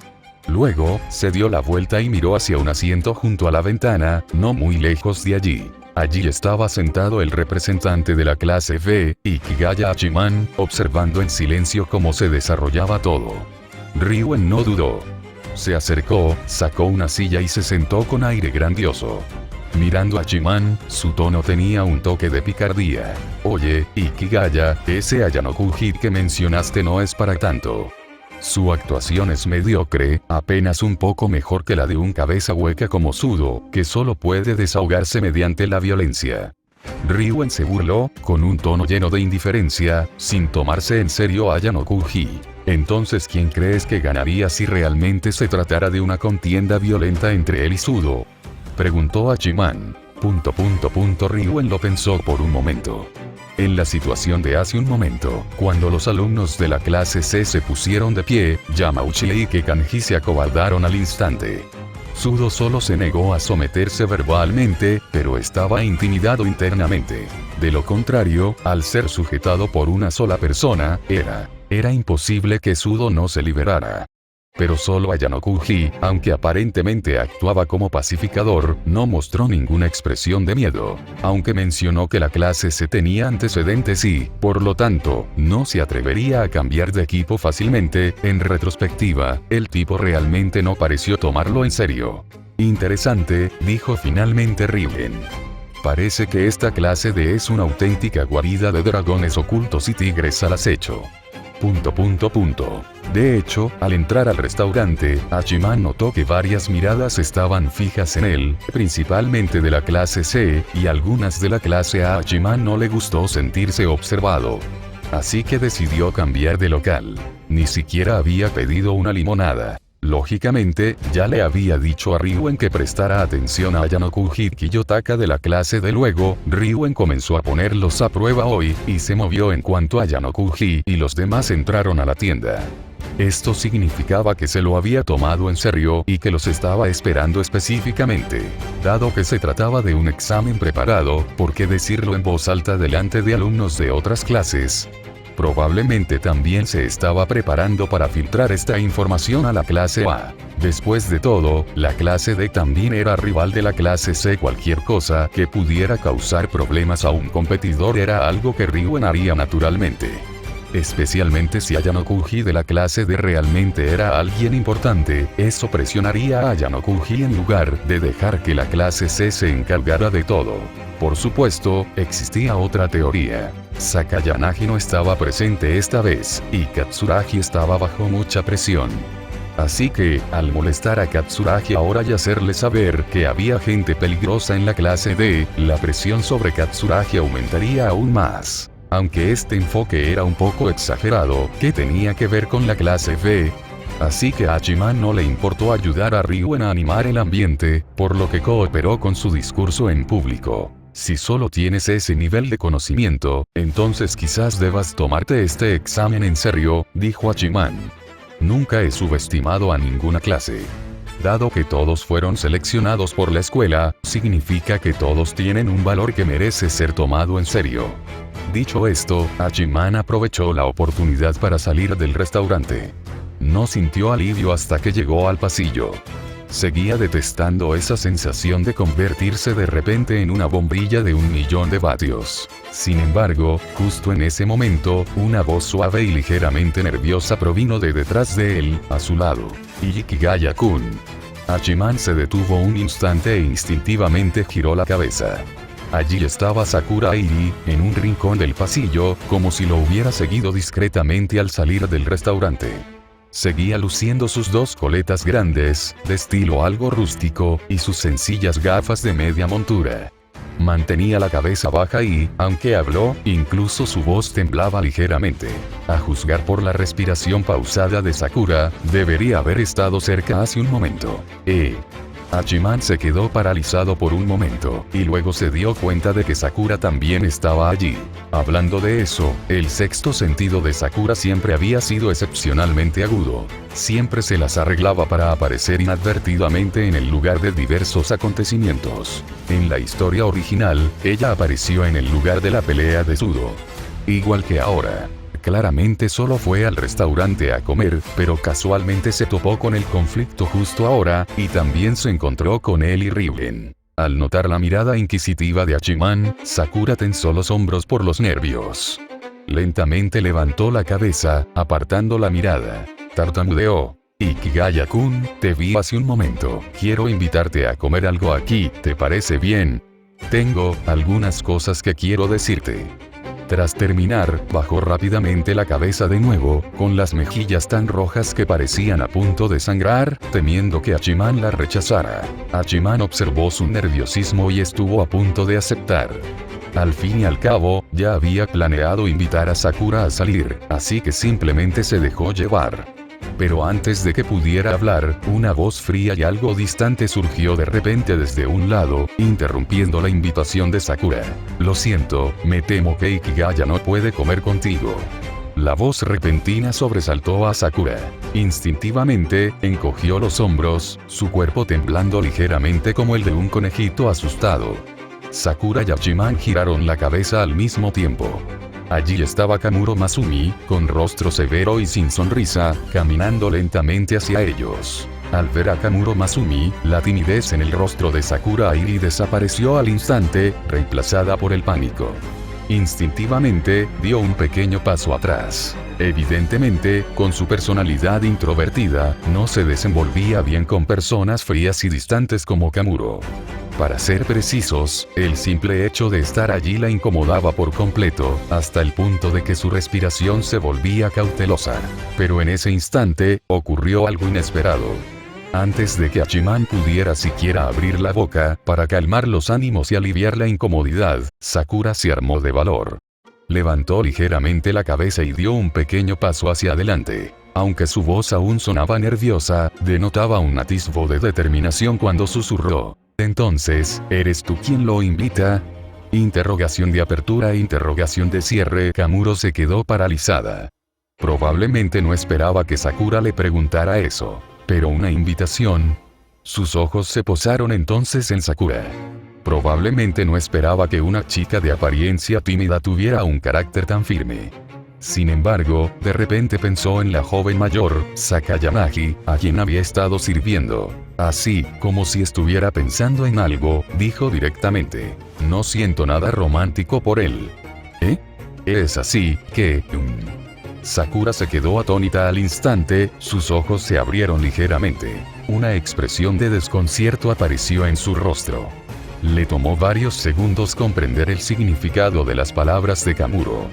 Luego, se dio la vuelta y miró hacia un asiento junto a la ventana, no muy lejos de allí. Allí estaba sentado el representante de la clase V, Ikigaya Hachiman, observando en silencio cómo se desarrollaba todo. Ryuen no dudó. Se acercó, sacó una silla y se sentó con aire grandioso. Mirando a Hachiman, su tono tenía un toque de picardía. Oye, Ikigaya, ese Ayano Kuji que mencionaste no es para tanto. Su actuación es mediocre, apenas un poco mejor que la de un cabeza hueca como Sudo, que solo puede desahogarse mediante la violencia. Ryuen se burló, con un tono lleno de indiferencia, sin tomarse en serio a Ayano Kuji. Entonces, ¿quién crees que ganaría si realmente se tratara de una contienda violenta entre él y Sudo? Preguntó Hachiman. Ryuen lo pensó por un momento. En la situación de hace un momento, cuando los alumnos de la clase C se pusieron de pie, Yamauchi y Ike Kanji se acobardaron al instante. Sudo solo se negó a someterse verbalmente, pero estaba intimidado internamente. De lo contrario, al ser sujetado por una sola persona, era imposible que Sudo no se liberara. Pero solo Ayano Kuji, aunque aparentemente actuaba como pacificador, no mostró ninguna expresión de miedo. Aunque mencionó que la clase C tenía antecedentes y, por lo tanto, no se atrevería a cambiar de equipo fácilmente, en retrospectiva, el tipo realmente no pareció tomarlo en serio. Interesante, dijo finalmente Ryuen. Parece que esta clase D es una auténtica guarida de dragones ocultos y tigres al acecho. De hecho, al entrar al restaurante, Hachiman notó que varias miradas estaban fijas en él, principalmente de la clase C, y algunas de la clase A. Hachiman no le gustó sentirse observado. Así que decidió cambiar de local. Ni siquiera había pedido una limonada. Lógicamente, ya le había dicho a Ryuen que prestara atención a Ayano Kuji Kiyotaka de la clase de luego, Ryuen comenzó a ponerlos a prueba hoy, y se movió en cuanto Ayano Kuji y los demás entraron a la tienda. Esto significaba que se lo había tomado en serio y que los estaba esperando específicamente. Dado que se trataba de un examen preparado, ¿por qué decirlo en voz alta delante de alumnos de otras clases? Probablemente también se estaba preparando para filtrar esta información a la clase A. Después de todo, la clase D también era rival de la clase C. Cualquier cosa que pudiera causar problemas a un competidor era algo que Ryuen haría naturalmente. Especialmente si Ayano Kuji de la clase D realmente era alguien importante, eso presionaría a Ayano Kuji en lugar de dejar que la clase C se encargara de todo. Por supuesto, existía otra teoría. Sakayanagi no estaba presente esta vez, y Katsuragi estaba bajo mucha presión. Así que, al molestar a Katsuragi ahora y hacerle saber que había gente peligrosa en la clase D, la presión sobre Katsuragi aumentaría aún más. Aunque este enfoque era un poco exagerado, ¿qué tenía que ver con la clase V? Así que a Hachiman no le importó ayudar a Ryuen a animar el ambiente, por lo que cooperó con su discurso en público. Si solo tienes ese nivel de conocimiento, entonces quizás debas tomarte este examen en serio, dijo Hachiman. Nunca he subestimado a ninguna clase. Dado que todos fueron seleccionados por la escuela, significa que todos tienen un valor que merece ser tomado en serio. Dicho esto, Hachiman aprovechó la oportunidad para salir del restaurante. No sintió alivio hasta que llegó al pasillo. Seguía detestando esa sensación de convertirse de repente en una bombilla de 1.000.000 de vatios. Sin embargo, justo en ese momento, una voz suave y ligeramente nerviosa provino de detrás de él, a su lado. Ikigaya-kun. Hachiman se detuvo un instante e instintivamente giró la cabeza. Allí estaba Sakura Airi, en un rincón del pasillo, como si lo hubiera seguido discretamente al salir del restaurante. Seguía luciendo sus dos coletas grandes, de estilo algo rústico, y sus sencillas gafas de media montura. Mantenía la cabeza baja y, aunque habló, incluso su voz temblaba ligeramente. A juzgar por la respiración pausada de Sakura, debería haber estado cerca hace un momento. Hachiman se quedó paralizado por un momento, y luego se dio cuenta de que Sakura también estaba allí. Hablando de eso, el sexto sentido de Sakura siempre había sido excepcionalmente agudo. Siempre se las arreglaba para aparecer inadvertidamente en el lugar de diversos acontecimientos. En la historia original, ella apareció en el lugar de la pelea de Sudo. Igual que ahora. Claramente solo fue al restaurante a comer, pero casualmente se topó con el conflicto justo ahora, y también se encontró con él y Ryugen. Al notar la mirada inquisitiva de Hachiman, Sakura tensó los hombros por los nervios. Lentamente levantó la cabeza, apartando la mirada. Tartamudeó. Ikigaya-kun, te vi hace un momento. Quiero invitarte a comer algo aquí, ¿te parece bien? Tengo algunas cosas que quiero decirte. Tras terminar, bajó rápidamente la cabeza de nuevo, con las mejillas tan rojas que parecían a punto de sangrar, temiendo que Hachiman la rechazara. Hachiman observó su nerviosismo y estuvo a punto de aceptar. Al fin y al cabo, ya había planeado invitar a Sakura a salir, así que simplemente se dejó llevar. Pero antes de que pudiera hablar, una voz fría y algo distante surgió de repente desde un lado, interrumpiendo la invitación de Sakura. Lo siento, me temo que Ikigaya no puede comer contigo. La voz repentina sobresaltó a Sakura. Instintivamente, encogió los hombros, su cuerpo temblando ligeramente como el de un conejito asustado. Sakura y Hachiman giraron la cabeza al mismo tiempo. Allí estaba Kamuro Masumi, con rostro severo y sin sonrisa, caminando lentamente hacia ellos. Al ver a Kamuro Masumi, la timidez en el rostro de Sakura Airi desapareció al instante, reemplazada por el pánico. Instintivamente, dio un pequeño paso atrás. Evidentemente, con su personalidad introvertida, no se desenvolvía bien con personas frías y distantes como Kamuro. Para ser precisos, el simple hecho de estar allí la incomodaba por completo, hasta el punto de que su respiración se volvía cautelosa. Pero en ese instante, ocurrió algo inesperado. Antes de que Hachiman pudiera siquiera abrir la boca, para calmar los ánimos y aliviar la incomodidad, Sakura se armó de valor. Levantó ligeramente la cabeza y dio un pequeño paso hacia adelante. Aunque su voz aún sonaba nerviosa, denotaba un atisbo de determinación cuando susurró. Entonces, ¿eres tú quien lo invita? Interrogación de apertura e interrogación de cierre. Kamuro se quedó paralizada. Probablemente no esperaba que Sakura le preguntara eso. Pero una invitación. Sus ojos se posaron entonces en Sakura. Probablemente no esperaba que una chica de apariencia tímida tuviera un carácter tan firme. Sin embargo, de repente pensó en la joven mayor, Sakayanagi, a quien había estado sirviendo. Así, como si estuviera pensando en algo, dijo directamente. No siento nada romántico por él. ¿Eh? Es así, que... Sakura se quedó atónita al instante, sus ojos se abrieron ligeramente. Una expresión de desconcierto apareció en su rostro. Le tomó varios segundos comprender el significado de las palabras de Kamuro.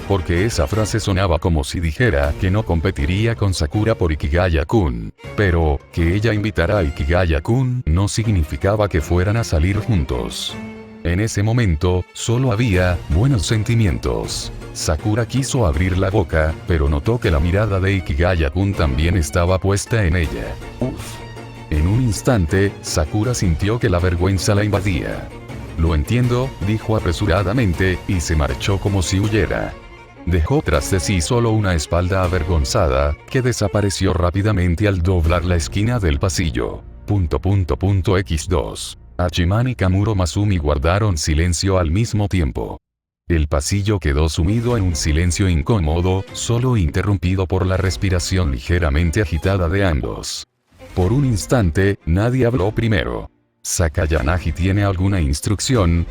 Porque esa frase sonaba como si dijera que no competiría con Sakura por Ikigaya-kun. Pero, que ella invitara a Ikigaya-kun no significaba que fueran a salir juntos. En ese momento, solo había buenos sentimientos. Sakura quiso abrir la boca, pero notó que la mirada de Ikigaya-kun también estaba puesta en ella. Uf. En un instante, Sakura sintió que la vergüenza la invadía. Lo entiendo, dijo apresuradamente, y se marchó como si huyera. Dejó tras de sí solo una espalda avergonzada, que desapareció rápidamente al doblar la esquina del pasillo. X2. Hachiman y Kamuro Masumi guardaron silencio al mismo tiempo. El pasillo quedó sumido en un silencio incómodo, solo interrumpido por la respiración ligeramente agitada de ambos. Por un instante, nadie habló primero. ¿Sakayanagi tiene alguna instrucción?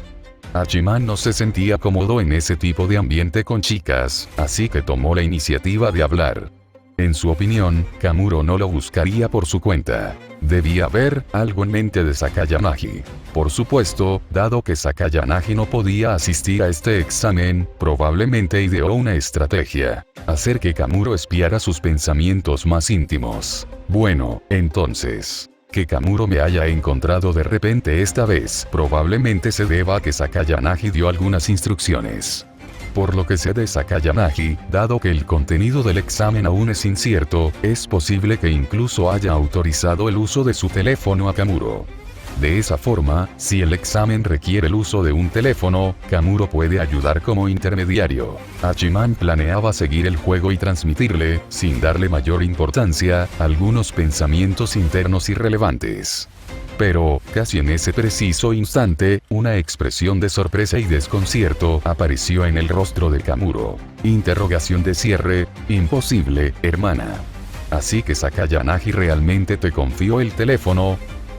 Hachiman no se sentía cómodo en ese tipo de ambiente con chicas, así que tomó la iniciativa de hablar. En su opinión, Kamuro no lo buscaría por su cuenta. Debía haber algo en mente de Sakayanagi. Por supuesto, dado que Sakayanagi no podía asistir a este examen, probablemente ideó una estrategia: hacer que Kamuro espiara sus pensamientos más íntimos. Bueno, entonces, que Kamuro me haya encontrado de repente esta vez probablemente se deba a que Sakayanagi dio algunas instrucciones. Por lo que sé de Sakayanagi, dado que el contenido del examen aún es incierto, es posible que incluso haya autorizado el uso de su teléfono a Kamuro. De esa forma, si el examen requiere el uso de un teléfono, Kamuro puede ayudar como intermediario. Hachiman planeaba seguir el juego y transmitirle, sin darle mayor importancia, algunos pensamientos internos irrelevantes. Pero, casi en ese preciso instante, una expresión de sorpresa y desconcierto apareció en el rostro de Kamuro. Interrogación de cierre: imposible, hermana. Así que Sakayanagi realmente te confió el teléfono,